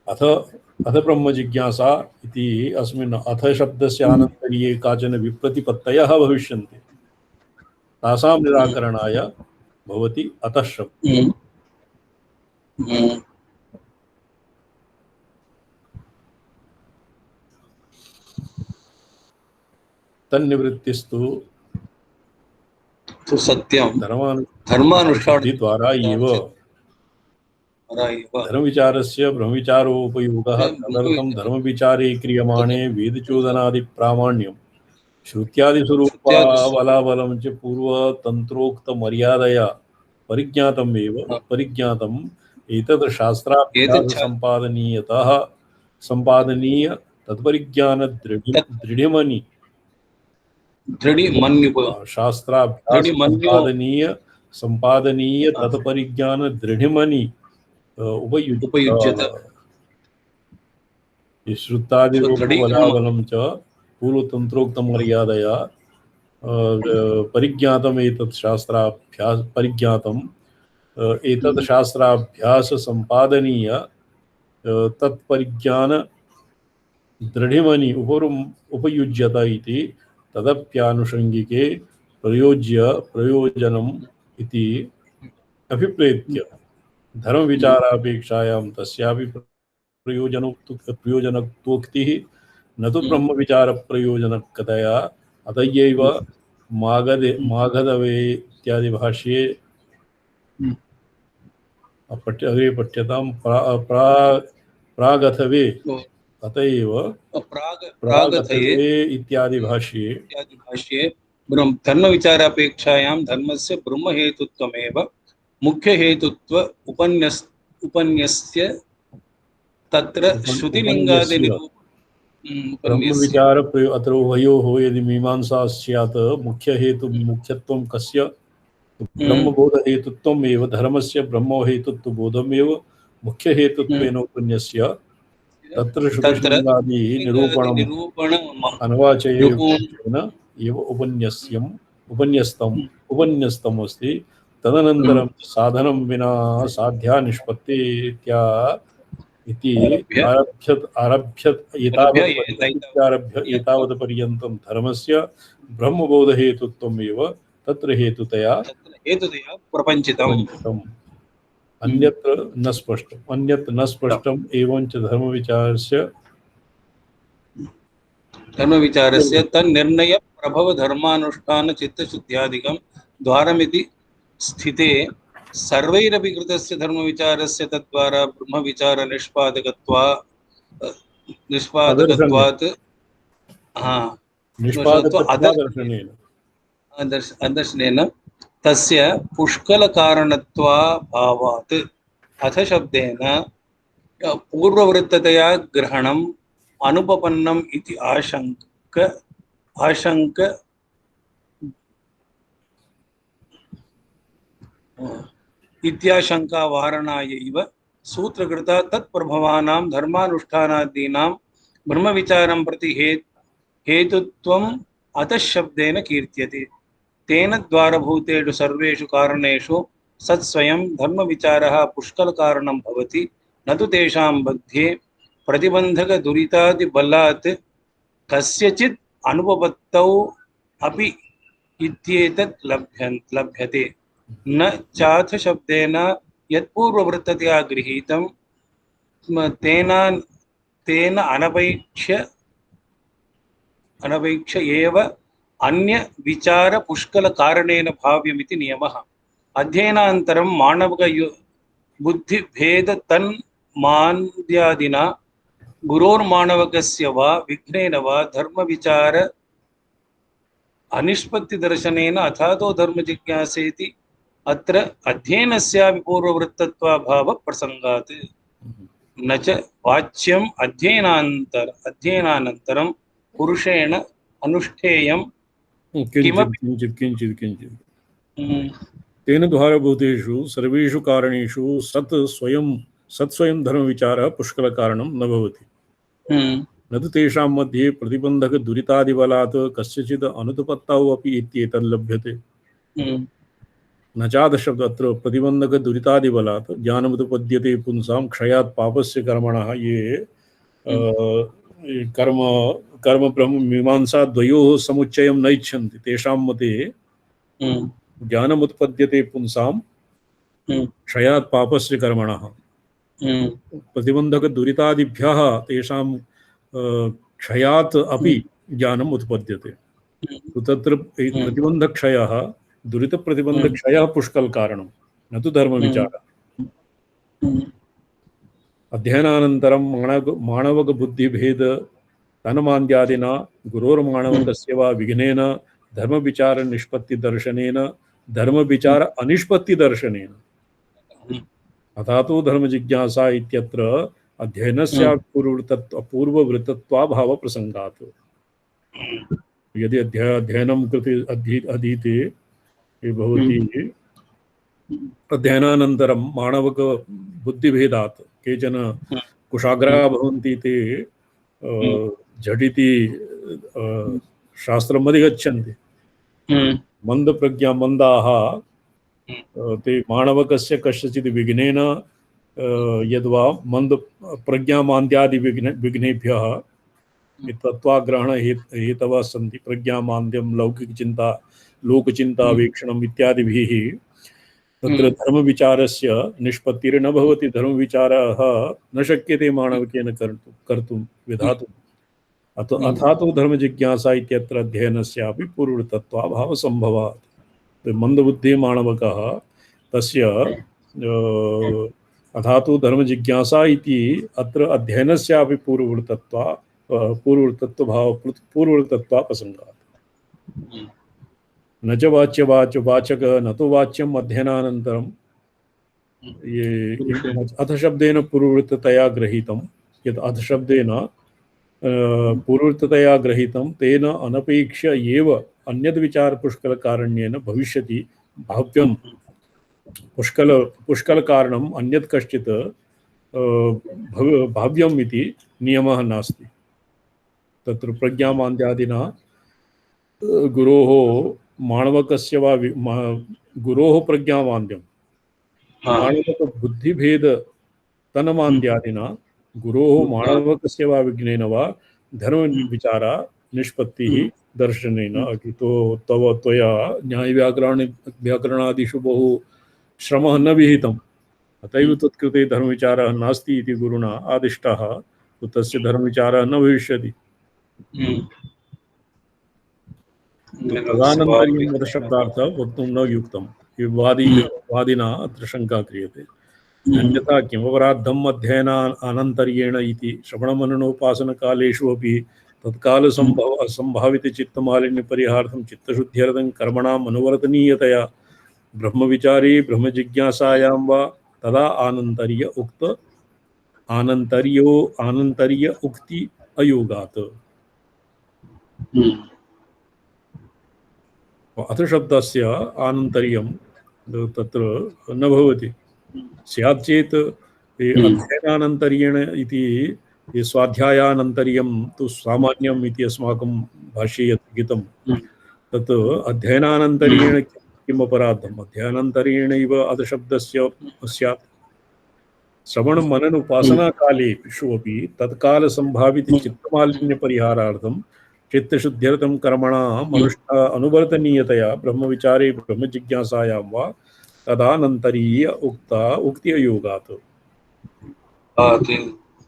अथ ब्रह्मजिज्ञासा इति अस्मिन् अथ शब्दस्य अनन्तर्ये काचन विप्रतिपत्तयः भविष्यन्ति, तासां निराकरणाय भवति अतः शब्दः। तन्निवृत्तिस्तु सत्यं धर्मानुष्ठानद्वारा एव। धर्मविचारस्य ब्रह्मविचारोपयोगः तदर्थं धर्मविचारे क्रियमाणे वेदचोदनादिप्रामाण्यं श्रुत्यादिस्वरूपावलाबलं च पूर्वतन्त्रोक्तमर्यादया परिज्ञातम् एतत् शास्त्राभ्याससम्पादनीय तत्परिज्ञानदृढिमनि शास्त्राभ्याससम्पादनीय तत्परिज्ञानदृढिमनि उपयुज्यत। श्रुत्यादिरूपबलाबलं च पूर्वतन्त्रोक्तमर्यादया एतत् शास्त्राभ्याससम्पादनीय तत्परिज्ञानदृढिमनि उपयुज्यत इति तदप्यानुषङ्गिके प्रयोज्य प्रयोजनम् इति अभिप्रेत्य धर्म विचारापेक्षायां तस्यापि प्रयोजनत्वोक्तिः न तु ब्रह्म विचार प्रयोजनकतया। अतएव मागधवे इत्यादि भाष्ये अग्रे पठ्यतां प्रागथवे अतएव प्रागथवे इत्यादि भाष्ये धर्म विचारापेक्षायां धर्मस्य ब्रह्म हेतुत्वमेव मुख्य हेतुत्व उपन्यस्य तत्र श्रुतिलिंगादि ब्रह्म विचार अत्र उभयोः यदि मीमांसा स्यात् मुख्य हेतु मुख्यत्वं कस्य ब्रह्मबोध हेतुत्वम् एव धर्मस्य ब्रह्म हेतुत्व बोधमेव मुख्य हेतुत्वेन उपन्यस्य तत्र श्रुतिलिंगादि निरूपणम् अनवाचयेन एव उपन्यस्तम् अस्ति। तदनन्तरं साधनं विना साध्या निष्पत्ति इति आरभ्य एतावत् पर्यन्तं धर्मस्य ब्रह्मबोध हेतुत्वमेव तत्र हेतुतया प्रपञ्चितम् अन्यत्र न स्पष्टम् एवञ्च धर्मविचारस्य तन्निर्णय प्रभव धर्मानुष्ठान चित्तशुद्ध्यादिकं द्वारमिति स्थिते सर्वैरपि कृतस्य धर्मविचारस्य तद्वारा ब्रह्मविचार निष्पादकत्वात् दर्शनेन तस्य पुष्कलकारणत्वाभावात् अथ शब्देन पूर्ववृत्ततया ग्रहणम् अनुपपन्नम् इति आशंक इत्याशंका वारणायैव सूत्रकृता तत्प्रभवानां धर्मानुष्ठानादीनां ब्रह्मविचारं प्रति हेतुत्वम् अतः शब्देन कीर्त्यते। तेन द्वारभूतेषु सर्वेषु कारणेषु सत्स्वयं धर्मविचारः पुष्कलकारणं भवति न तु तेषां मध्ये प्रतिबन्धकदुरितादिबलात् कस्यचित् अनुपपत्तौ अपि इत्येतत् लभ्यते। न चाथ शब्देन यत्पूर्ववृत्ततया गृहीतं तेन अनपेक्ष एव अन्य विचार पुष्कल कारणेन भाव्यमिति नियमः। अध्ययनान्तरं मानवक बुद्धिभेद तन्मान्द्यादिना गुरोर्माणवकस्य वा विघ्नेन वा धर्मविचार अनिष्पत्तिदर्शनेन अथातो धर्मजिज्ञासेति अत्र अध्ययनस्यापि पूर्ववृत्तत्वाभाव प्रसंगात् न च वाच्यम् अध्ययनानन्तरं पुरुषेण अनुष्ठेयं किञ्चित् तेन द्वारभूतेषु सर्वेषु कारणेषु सत्स्वयं धर्मविचारः पुष्कलकारणं न भवति। न तु तेषां मध्ये प्रतिबन्धकदुरितादिबलात् कस्यचित् अनुपपत्तौ अपि इत्येतत् लभ्यते। न चादशब्द अत्र प्रतिबन्धकदुरितादिबलात् ज्ञानमुत्पद्यते पुंसां क्षयात् पापस्य कर्मणः ये कर्म ब्रह्म मीमांसा द्वयोः समुच्चयं न इच्छन्ति तेषां मते ज्ञानमुत्पद्यते पुंसां क्षयात् पापस्य कर्मणः प्रतिबन्धकदुरितादिभ्यः तेषां क्षयात् अपि ज्ञानम् उत्पद्यते। तत्र प्रतिबन्धक्षयः दुरितप्रतिबन्धक्षयः पुष्कलकारणं न तु धर्मविचारः। अध्ययनानन्तरं माणवकबुद्धिभेद तन्मान्द्यादिना गुरोर्माणवकस्य वा विघ्नेन धर्मविचारनिष्पत्तिदर्शनेन धर्मविचार अनिष्पत्तिदर्शनेन अथातो धर्मजिज्ञासा इत्यत्र अध्ययनस्य पूर्ववृत्तत्वाभावप्रसङ्गात्। यदि अध्ययनं कृते अधीते भवति अध्ययनानन्तरं माणवकबुद्धिभेदात् केचन कुशाग्राः भवन्ति ते झटिति शास्त्रम् अधिगच्छन्ति। मंदाः ते माणवकस्य कस्यचित् विघ्नेन यद्वा मंद प्रज्ञामान्द्यादि विघ्नेभ्यः तत्त्वाग्रहण हेतवः सन्ति। प्रज्ञामान्द्यं लौकिकचिन्ता लोकचिन्तावीक्षणम् इत्यादिभिः तत्र धर्मविचारस्य निष्पत्तिर्न भवति। धर्मविचारः न शक्यते मानवकेन कर्तुं विधातुम्। अथातो धर्मजिज्ञासा इत्यत्र अध्ययनस्यापि पूर्वतत्वाभावसम्भवात्। मन्दबुद्धिः माणवकः तस्य अथातो धर्मजिज्ञासा इति अत्र अध्ययनस्यापि पूर्वतत्वापसङ्गात्। न च वाच्यवाचक न तो वाच्यम् अध्ययनानन्तरं ये अथ शब्देन पूर्ववृत्ततया गृहीतं यत् अथ शब्देन पूर्ववृत्ततया गृहीतं तेन अनपेक्ष्य एव अन्यद् विचारपुष्कलकारण्येन भविष्यति। भाव्यं पुष्कलकारणम् अन्यत् कश्चित् भाव्यम् इति नियमः नास्ति। तत्र प्रज्ञामान्द्यादिना गुरोः माणवकस्य वा गुरोः प्रज्ञामान्द्यं माणवकबुद्धिभेद तन्मान्द्यादिना गुरोः माणवकस्य वा विघ्नेन वा धर्मविचारा निष्पत्तिः दर्शनेन। अकितो तव त्वया न्यायव्याकरणादिषु बहु श्रमः न विहितम्, अतएव तत्कृते धर्मविचारः नास्ति इति गुरुणा आदिष्टः, तो तस्य धर्मविचारः न भविष्यति। तदानन्तरं शब्दार्थः वक्तुं न युक्तम्। वादिना अत्र शङ्का क्रियते। अन्यथा किमपराद्धम् अध्ययनानन्तर्येण इति श्रवणमननोपासनकालेषु अपि तत्कालसम्भावितचित्तमालिन्यपरिहार्थं चित्तशुद्ध्यर्थं कर्मणाम् अनुवर्तनीयतया ब्रह्मविचारे ब्रह्मजिज्ञासायां वा तदा आनन्तर्य उक्ति अयोगात्। अथ शब्दस्य आनन्तर्यं तत्र न भवति। स्यात् चेत् अध्ययनानन्तर्येण इति स्वाध्यायानन्तर्यं तु सामान्यम् इति अस्माकं भाष्ये यत् लिखितं तत् अध्ययनानन्तर्येण किम् अपराधम्? अध्ययनानन्तर्येणैव अधशब्दस्य स्यात्। श्रवणमनन उपासनाकालेषु अपि तत्कालसम्भावितचित्तमालिन्यपरिहारार्थं चित्तशुद्ध्यर्थं कर्मणाम् अनुवर्तनीयतया ब्रह्मविचारे ब्रह्मजिज्ञासायां वा तदानन्तरीय उक्ति अयोगात्।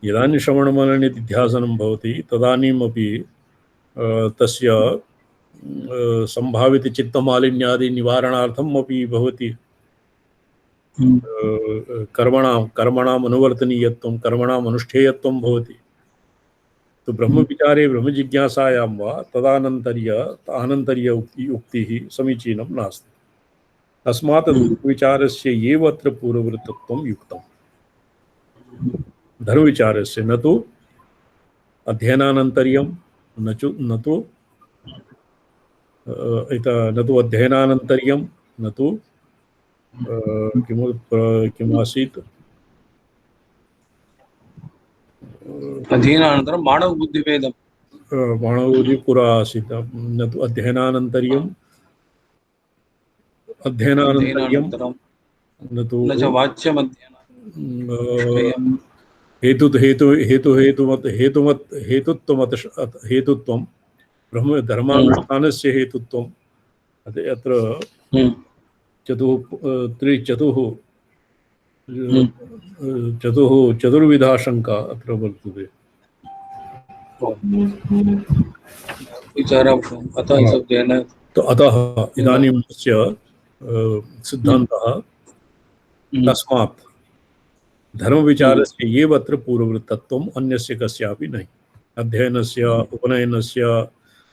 यदानीं श्रवणमनननिधिध्यासनं भवति तदानीमपि तस्य सम्भावितचित्तमालिन्यादि निवारणार्थम् अपि भवति कर्मणाम् अनुवर्तनीयत्वं कर्मणाम् अनुष्ठेयत्वं भवति। तो ब्रह्मविचारे ब्रह्मजिज्ञासायां वा आनन्तर्य उक्तिः समीचीनं नास्ति। तस्मात् विचारस्य एव अत्र पूर्ववृत्तत्वं युक्तम्। धर्मविचारस्य न तु अध्ययनानन्तर्यं न तु अध्ययनानन्तर्यं न तु किम् आसीत् अध्ययनानन्तरं मानवबुद्धिभेदं मानवबुद्धि पुरा आसीत् न तु अध्ययनानन्तर्यं न तु हेतुत्वं ब्रह्म धर्मानुष्ठानस्य हेतुत्वम् अत्र चतुर्विधा शंका अत्र वर्तते। तो अतः इदानीं तस्य सिद्धान्तः तस्मात् धर्मविचारस्य एव अत्र पूर्ववृत्तत्वम् अन्यस्य कस्यापि नहि। अध्ययनस्य उपनयनस्य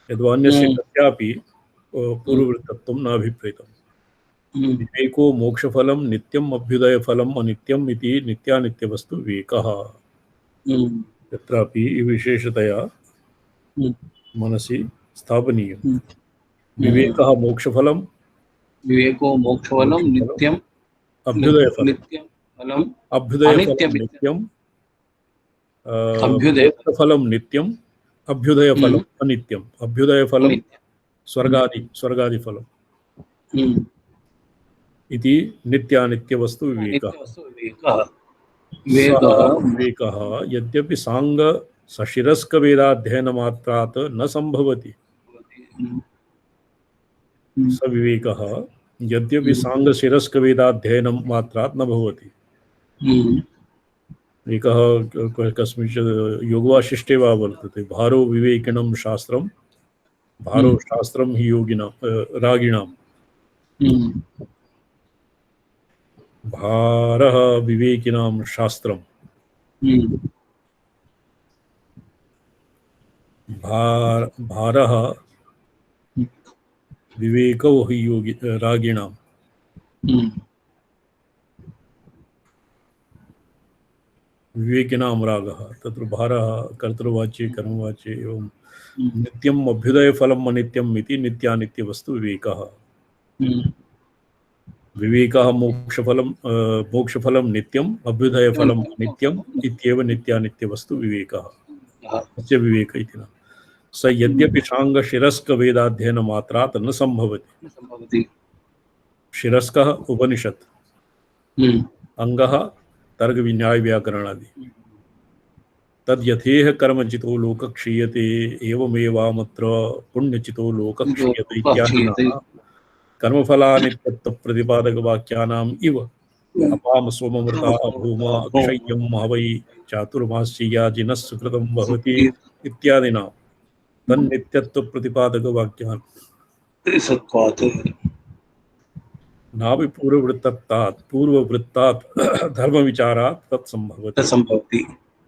यद्वा अन्यस्य कस्यापि पूर्ववृत्तत्वं न अभिप्रेतम्। विवेको मोक्षफलं नित्यम् अभ्युदयफलम् अनित्यम् इति नित्यानित्यवस्तु विवेकः। तत्रापि विशेषतया मनसि स्थापनीयम्। विवेको मोक्षफलं नित्यम् अभ्युदयफलं नित्यम् अभ्युदयफलं नित्यम् अभ्युदयफलम् अनित्यम्। अभ्युदयफलं स्वर्गादिफलम् इति नित्यानित्यवस्तु विवेकः। विवेकः यद्यपि सांग सशिरस्क वेदाध्ययनमात्रात् न संभवति स विवेकः यद्यपि सांगशिरस्कवेदाध्ययनं मात्रात् न भवति। एकः कस्मिंश्चित् योगवासिष्ठे वा वर्तते, भारो विवेकिनं शास्त्रं, भारो शास्त्रं हि योगिनां रागिणां। भारः विवेकिनां शास्त्रं, भारः विवेकौ हि योगी रागिणां। विवेकिनां रागः, तत्र भारः कर्तृवाच्ये कर्मवाच्ये एवं नित्यम् अभ्युदयफलम् अनित्यम् इति नित्यानित्यवस्तु विवेकः। विवेकः मोक्षफलं नित्यम् अभ्युदयफलम् अनित्यम् इत्येव नित्यानित्यवस्तु विवेकः। अस्य विवेक इति न। स यद्यपि शाङ्गशिरस्कवेदाध्ययनमात्रात् न सम्भवति। शिरस्कः उपनिषत्, अङ्गः तर्कविन्यायव्याकरणादि। तद् यथेह कर्मचितो लोकः क्षीयते एवमेवामत्र पुण्यचितो लोकः क्षीयते इत्यादिना कर्मफलानित्यत्वप्रतिपादकवाक्यानाम् इव अपाम सोममृता भूम अक्षय्यं महवै चातुर्मास्ययाजिनः सुकृतं भवति इत्यादिना तन्नित्यत्वप्रतिपादकवाक्यान् नापि पूर्ववृत्तात् धर्मविचारात् तत्सम्भवति।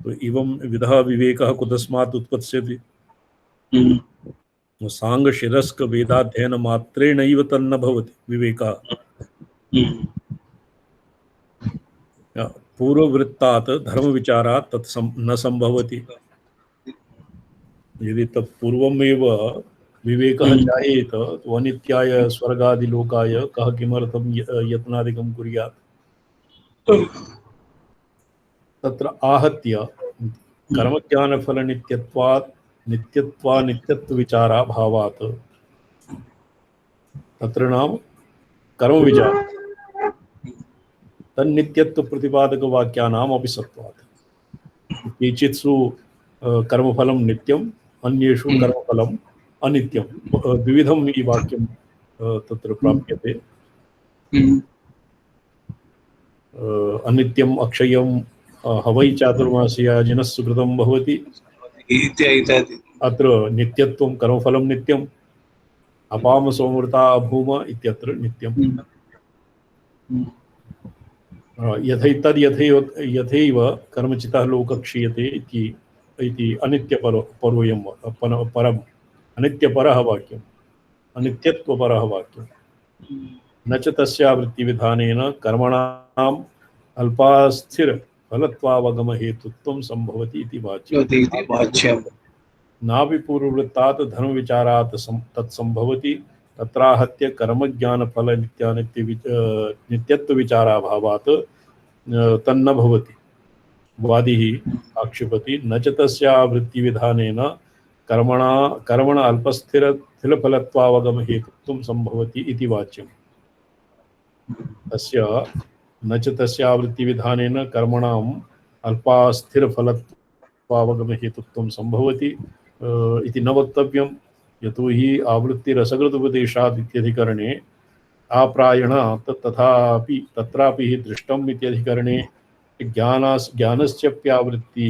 तो एवं विधः विवेकः कुतस्मात् उत्पत्स्यति? सांगशिरस्कवेदाध्ययनमात्रेणैव तन्न भवति विवेकः। पूर्ववृत्तात् धर्मविचारात् तत् न संभवति। यदि तत्पूर्वमेव विवेकः जायेत तो अनित्याय स्वर्गादिलोकाय कः किमर्थं यत्नादिकं कुर्यात्? तत्र आहत्य कर्मज्ञानफलनित्यत्वात् नित्यत्वानित्यत्वविचाराभावात् तत्र नाम कर्मविचार तन्नित्यत्वप्रतिपादकवाक्यानाम् अपि सत्त्वात्। केचित्सु कर्मफलं नित्यम्, अन्येषु कर्मफलम् अनित्यं, द्विविधम् इति वाक्यं तत्र प्राप्यते। अनित्यम् अक्षयं हवै चातुर्मास्ययाजिनः सुकृतं भवति इत्यादि। अत्र नित्यत्वं कर्मफलं नित्यम्, अपाम सोमृता अभूम इत्यत्र नित्यम्। यथैव कर्मचितः लोकः क्षीयते इति परम् अनित्यपरः वाक्यम्, अनित्यत्वपरः वाक्यम्। न च तस्यावृत्तिविधानेन कर्मणाम् अल्पास्थिरफलत्वावगमहेतुत्वं सम्भवति इति वाच्यम्। नापि पूर्ववृत्तात् धर्मविचारात् तत्सम्भवति। तत्राहत्य कर्मज्ञानफल नित्यत्वविचाराभावात् तन्न भवति। वादिः आक्षिपति न च तस्यावृत्तिविधानेन कर्मण अल्पस्थिरफलत्वावगमहेतुत्वं सम्भवति इति वाच्यम्। तस्य न च तस्यावृत्तिविधानेन कर्मणाम् अल्पास्थिरफलत्वावगमहेतुत्वं सम्भवति इति न वक्तव्यं। यतो हि आवृत्तिरसकृदुपदेशात् इत्यधिकरणे आप्रायण तथापि तत्रापि हि दृष्टम् इत्यधिकरणे ज्ञानस्यप्यावृत्ति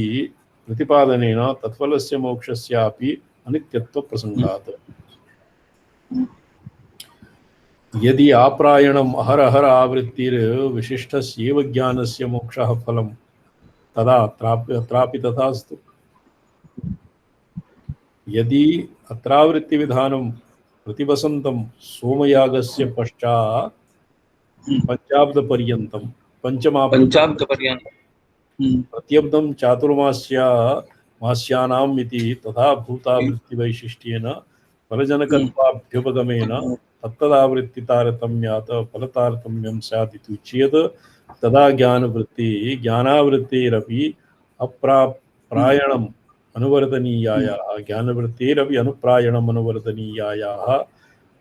प्रतिपादनेन तत्फलस्य मोक्षस्यापि अनित्यत्वप्रसङ्गात्। यदि आप्रायणम् अहरहर आवृत्तिर्विशिष्टस्यैव ज्ञानस्य मोक्षः फलं तदा अत्रापि तथास्तु। यदि अत्रावृत्तिविधानं प्रतिवसन्तं सोमयागस्य पश्चात् पञ्चाब्दपर्यन्तं प्रत्यब्दं चातुर्मास्यानाम् इति तथा भूतावृत्तिवैशिष्ट्येन फलजनकत्वाभ्युपगमेन तत्तदावृत्तितारतम्यात् फलतारतम्यं स्यात् इति उच्यते। तदा ज्ञानावृत्तेरपि अप्रायणम् अनुवर्तनीयायाः ज्ञानवृत्तेरपि अनुप्रायणम् अनुवर्तनीयायाः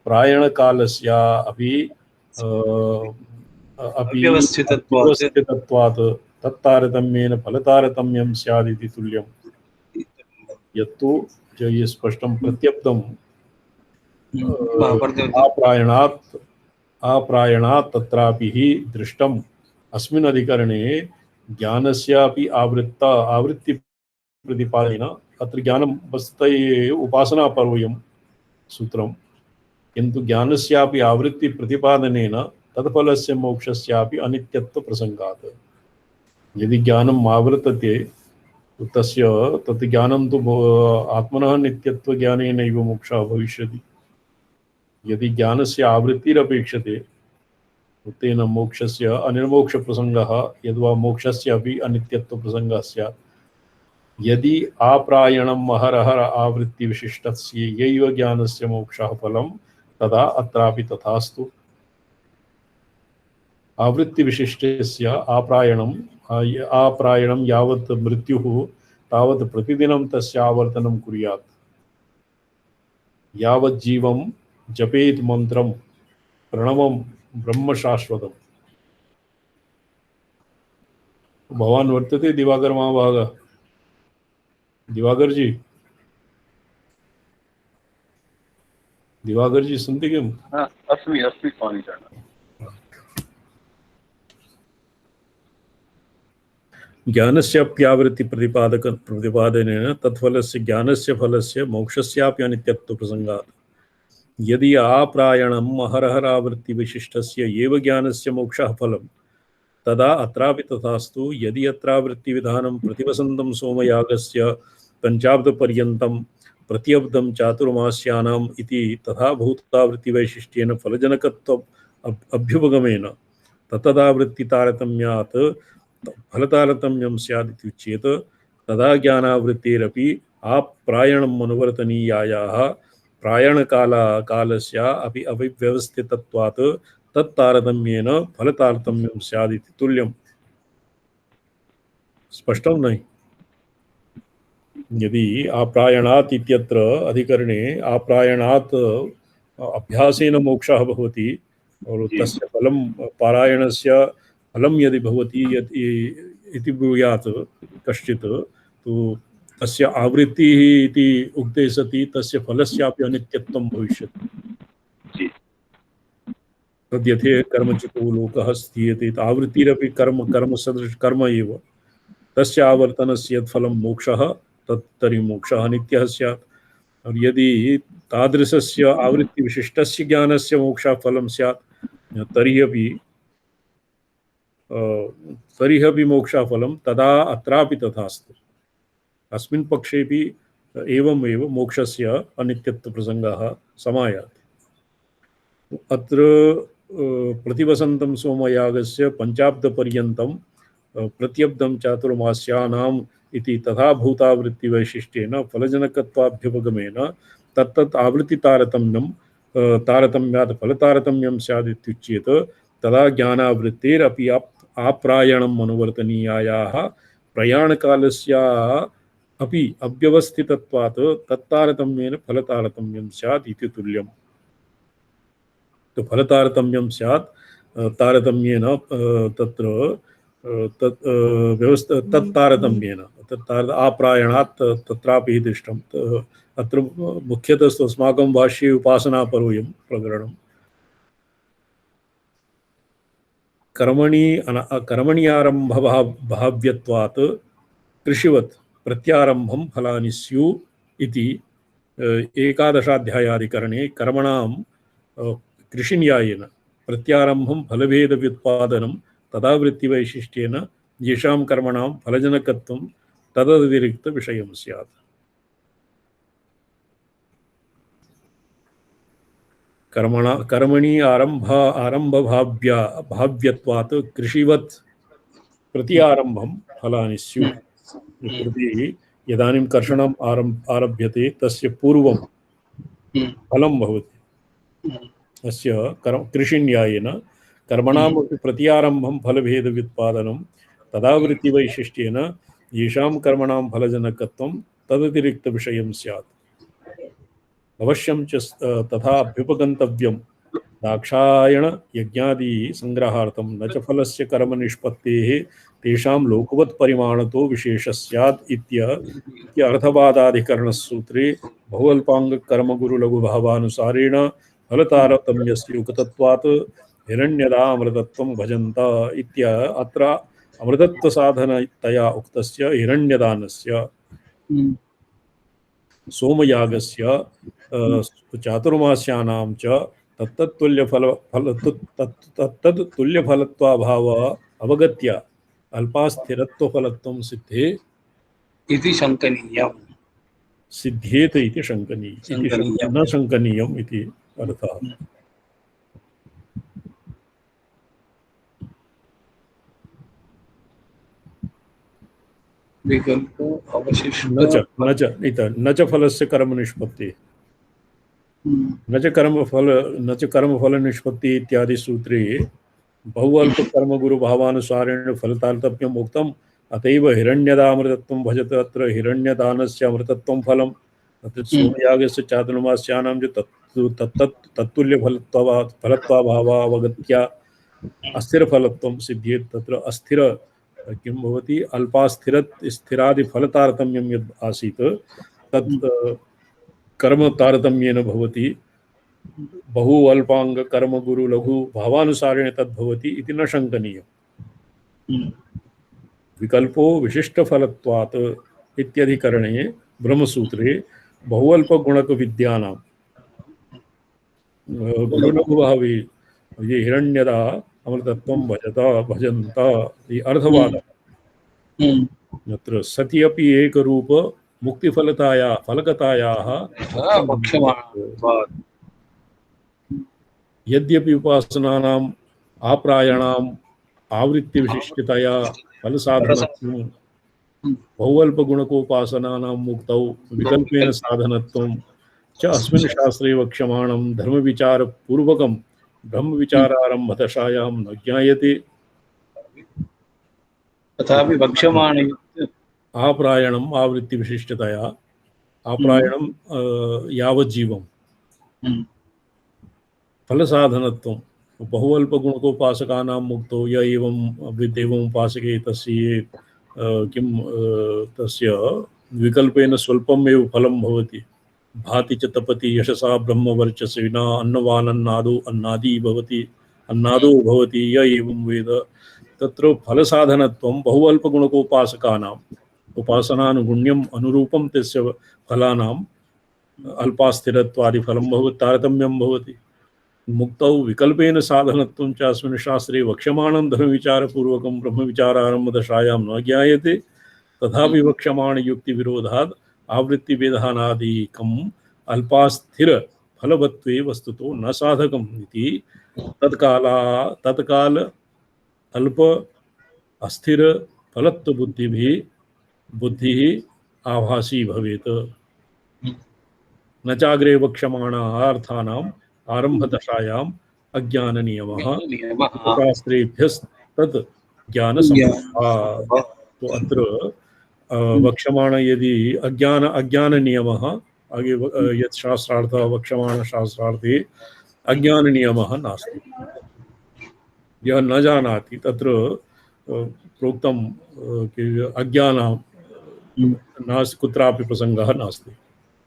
प्रायणकालस्य अपि व्यवस्थितत्वात् तत्तारतम्येन फलतारतम्यं स्यादिति तुल्यम्। यत्तु ये स्पष्टं प्रत्यब्दं आप्रायणात् आप्रायणात् तत्रापि हि दृष्टम् अस्मिन् अधिकरणे ज्ञानस्यापि आवृत्ति प्रतिपादनेन अत्र ज्ञानं वस्तुतः उपासनापर्वयं सूत्रं किन्तु ज्ञानस्यापि आवृत्ति प्रतिपादनेन तत्फलस्य मोक्षस्यापि अनित्यत्वप्रसङ्गात् यदि ज्ञानम् आवृतते तस्य तत् ज्ञानं तु आत्मनः नित्यत्वज्ञानेनैव मोक्षः भविष्यति यदि ज्ञानस्य आवृत्तिरपेक्षते तेन मोक्षस्य अनिर्मोक्षप्रसङ्गः यद्वा मोक्षस्यापि अनित्यत्वप्रसङ्गः स्यात् यदि आप्रायणं महरहर आवृत्तिविशिष्टस्य यैव ज्ञानस्य मोक्षः फलं तदा अत्रापि तथास्तु आवृत्तिविशिष्टस्य आप्रायणं यावत् मृत्युः तावत् प्रतिदिनं तस्य आवर्तनं कुर्यात् यावत् जीवं जपेत् मंत्रं प्रणवं ब्रह्म शाश्वतम् भवान् वर्तते दिवाकर महाभाग दिवाकर जी सुनते किम् अस्मि स्वामी ज्ञानस्याप्यावृत्ति प्रतिपादनेन तत्फलस्य ज्ञानस्य फलस्य मोक्षस्यापि अनित्यत्वप्रसङ्गात् यदि आप्रायणं महरहरावृत्तिविशिष्टस्य एव ज्ञानस्य मोक्षः फलं तदा अत्रापि तथास्तु यदि अत्रावृत्तिविधानं प्रतिवसन्तं सोमयागस्य पञ्चाब्दपर्यन्तं प्रत्यब्दं चातुर्मास्यानाम् इति तथा भूतावृत्तिवैशिष्ट्येन फलजनकत्वम् अभ्युपगमेन ततदावृत्तितारतम्यात् फलतारतम्यं स्यादिति उच्येत तदा ज्ञानावृत्तिरपि आप्रायणम् अनुवर्तनीयायाः प्रायणकालस्य अपि अव्यवस्थितत्वात् तत्तारतम्येन फलतारतम्यं स्यादिति तुल्यम् स्पष्टं नहीं यदि आप्रायणात् इत्यत्र अधिकरणे आप्रायणात् अभ्यासेन मोक्षः भवति और तस्य फलं पारायणस्य फलं यदि भवति इति ब्रूयात् कश्चित् तो तस्य आवृत्तिः इति उक्ते सति तस्य फलस्यापि अनित्यत्वं भविष्यति तद्यथे कर्मचितो लोकः स्थीयते आवृत्तिरपि कर्म सदृश कर्म एव तस्य आवर्तनस्य फलं मोक्षः तर्हि मोक्षः नित्यः स्यात् और यदि तादृशस्य आवृत्तिविशिष्टस्य ज्ञानस्य मोक्षः फलं स्यात् तर्हि अपि मोक्षः फलं तदा अत्रापि तथास्तु अस्मिन् पक्षेपि एवमेव मोक्षस्य अनित्यत्वप्रसङ्गः समायाति अत्र प्रतिवसन्तं सोमयागस्य पञ्चाब्दपर्यन्तं प्रत्यब्दं चातुर्मास्यानाम् इति तथा भूतावृत्तिवैशिष्ट्येन फलजनकत्वाभ्युपगमेन तत्तत् तारतम्यात् फलतारतम्यं स्यादित्युच्येत तदा ज्ञानावृत्तेरपि आप्रायणम् अनुवर्तनीयायाः प्रयाणकालस्य अपि अव्यवस्थितत्वात् तत्तारतम्येन फलतारतम्यं स्यात् इति तुल्यम् तो फलतारतम्यं स्यात् तारतम्येन तत्र तत्तारतम्येन आप्रायणात् तत्रापि दृष्टं अत्र मुख्यतः अस्माकं भाष्ये उपासनापर्वयं प्रकरणं कर्मणि आरम्भभाव्यत्वात् कृषिवत् प्रत्यारम्भं फलानि स्युः इति एकादशाध्यायाधिकरणे कर्मणां कृषिन्यायेन प्रत्यारम्भं फलभेदव्युत्पादनं तदावृत्तिवैशिष्ट्येन येषां कर्मणां फलजनकत्वं तदतिरिक्तविषयं स्यात् कर्मणि आरम्भभाव्यत्वात् कृषिवत् प्रत्यारम्भं फलानि स्युः यदानीं कर्षणम् आरभ्यते तस्य पूर्वं फलं भवति अस्य कृषिन्यायेन कर्मणामपि प्रत्यारम्भं फलभेदव्युत्पादनं तदावृत्तिवैशिष्ट्येन येषां कर्मणां फलजनकत्वं तदतिरिक्तविषयं स्यात् अवश्यं च तथा अभ्युपगन्तव्यं दाक्षायण यज्ञादि संग्रहार्थं न च फलस्य कर्म निष्पत्तेः तेषां लोकवत् परिमाणतो विशेषः स्यात् इत्यर्थवादाधिकरणसूत्रे बहुअल्पांग कर्म गुरु लघु भावानुसारेण फलतारतम्यस्य युक्तत्वात् हिरण्यदा अमृतत्वं भजन्त इत्य अत्र अमृतत्व साधनतया उक्तस्य हिरण्यदानस्य सोमयागस्य चातुर्मास्यानां च तत्तत्तुल्यफलत्वाभाव अवगत्य अल्पास्थिरत्वफलत्वं सिद्धे इति शङ्कनीयम् सिद्ध्येत इति शङ्कनीयम् न शङ्कनीयम् इति अर्थः। विकल्पो अवशिष्ट न च फलस्य कर्म निष्पत्ति न च कर्मफल निष्पत्ति इत्यादि सूत्रे बहुअल्प कर्म गुरु भावानुसारेण फलतारतम्यम् उक्तम् अतएव हिरण्यदामृतत्वं भजत अत्र हिरण्यदानस्य अमृतत्वं फलम् अत्र सोमयागस्य चातुर्मास्यानां च तत्तुल्यफलत्वाभावावगत्य अस्थिरफलत्वं सिद्ध्येत् तत्र अस्थिर किं भवति स्थिरादिफलतारतम्यं यद् आसीत् तत् कर्म तारतम्येन भवति बहु अल्पांग कर्म गुरु लघु भावानुसारेण तद् भवति इति न शङ्कनीयम्। विकल्पो विशिष्टफलत्वात् इत्यधिकरणे ब्रह्मसूत्रे बहुअल्पगुणकविद्यानां गुरुलघुभावे ये हिरण्यदा अमृतत्वं भजन्त अर्थवादः। अत्र सति अपि एकरूप फलकतायाः यद्यपि उपासनानाम् आप्रायणाम् आवृत्तिविशिष्टतया फलसाधनत्वं बहुअल्पगुणकोपासनानां मुक्तौ विकल्पेन साधनत्वं च अस्मिन् शास्त्रे वक्ष्यमाणं धर्मविचारपूर्वकं ब्रह्मविचारारम्भदशायां न ज्ञायते। तथापि वक्ष्यमाणे आप्रायणम् आवृत्तिविशिष्टतया आप्रायणं यावज्जीवं फलसाधनत्वं बहुअल्पगुणकोपासकानां मुक्तो य एवं विद्येवम् उपासके तस्य तस्य विकल्पेन स्वल्पमेव फलं भवति भाति च तपति यशसा ब्रह्मवर्चसेना अन्नवानन्नादो अन्नादो भवति य एवं वेद तत्र फलसाधनत्वं बहुअल्पगुणकोपासकानाम् उपासनानुगुण्यम् अनुरूपं तस्य फलानाम् अल्पास्थिरत्वादिफलं भवति तारतम्यं भवति। मुक्तौ विकल्पेन साधनत्वं च अस्मिन् शास्त्रे वक्ष्यमाणं धर्मविचारपूर्वकं ब्रह्मविचारारम्भदशायां न ज्ञायते। तथापि वक्ष्यमाणयुक्तिविरोधात् आवृत्तिभेदानादिकम् अल्पास्थिरफलवत्वे वस्तुतो न साधकम् इति तत्काल अल्प अस्थिर फलत्व बुद्धिः आभासी भवेत्। न चाग्रे वक्ष्यमाणार्थानाम् आरम्भदशायाम् अज्ञाननियमः शास्त्रेभ्यस्तत् ज्ञानसम्भवात्। तो अत्र वक्ष्यमाण यदि अज्ञाननियमः आगे यत् शास्त्रार्थः वक्ष्यमाण शास्त्रार्थे अज्ञाननियमः नास्ति। यः न जानाति तत्र प्रोक्तं अज्ञानं नास्ति कुत्रापि प्रसङ्गः नास्ति।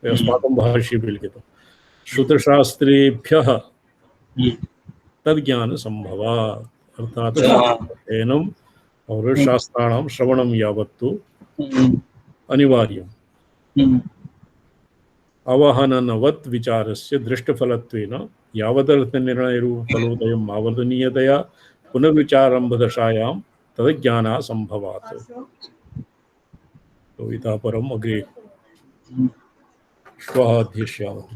अस्माकं भाष्ये लिखितं श्रुतशास्त्रेभ्यः तद्ज्ञानसम्भवात् अर्थात् अध्ययनम् और शास्त्राणां श्रवणं यावत्तु अनिवार्यम्। अवहननवत् विचारस्य दृष्टफलत्वेन यावदर्थनिर्णयरूपफलोदयम् आवर्तनीयतया पुनर्विचारारम्भदशायां तद्ज्ञानासम्भवात्। तो इतः परम् अग्रे श्वः अध्येष्यामः।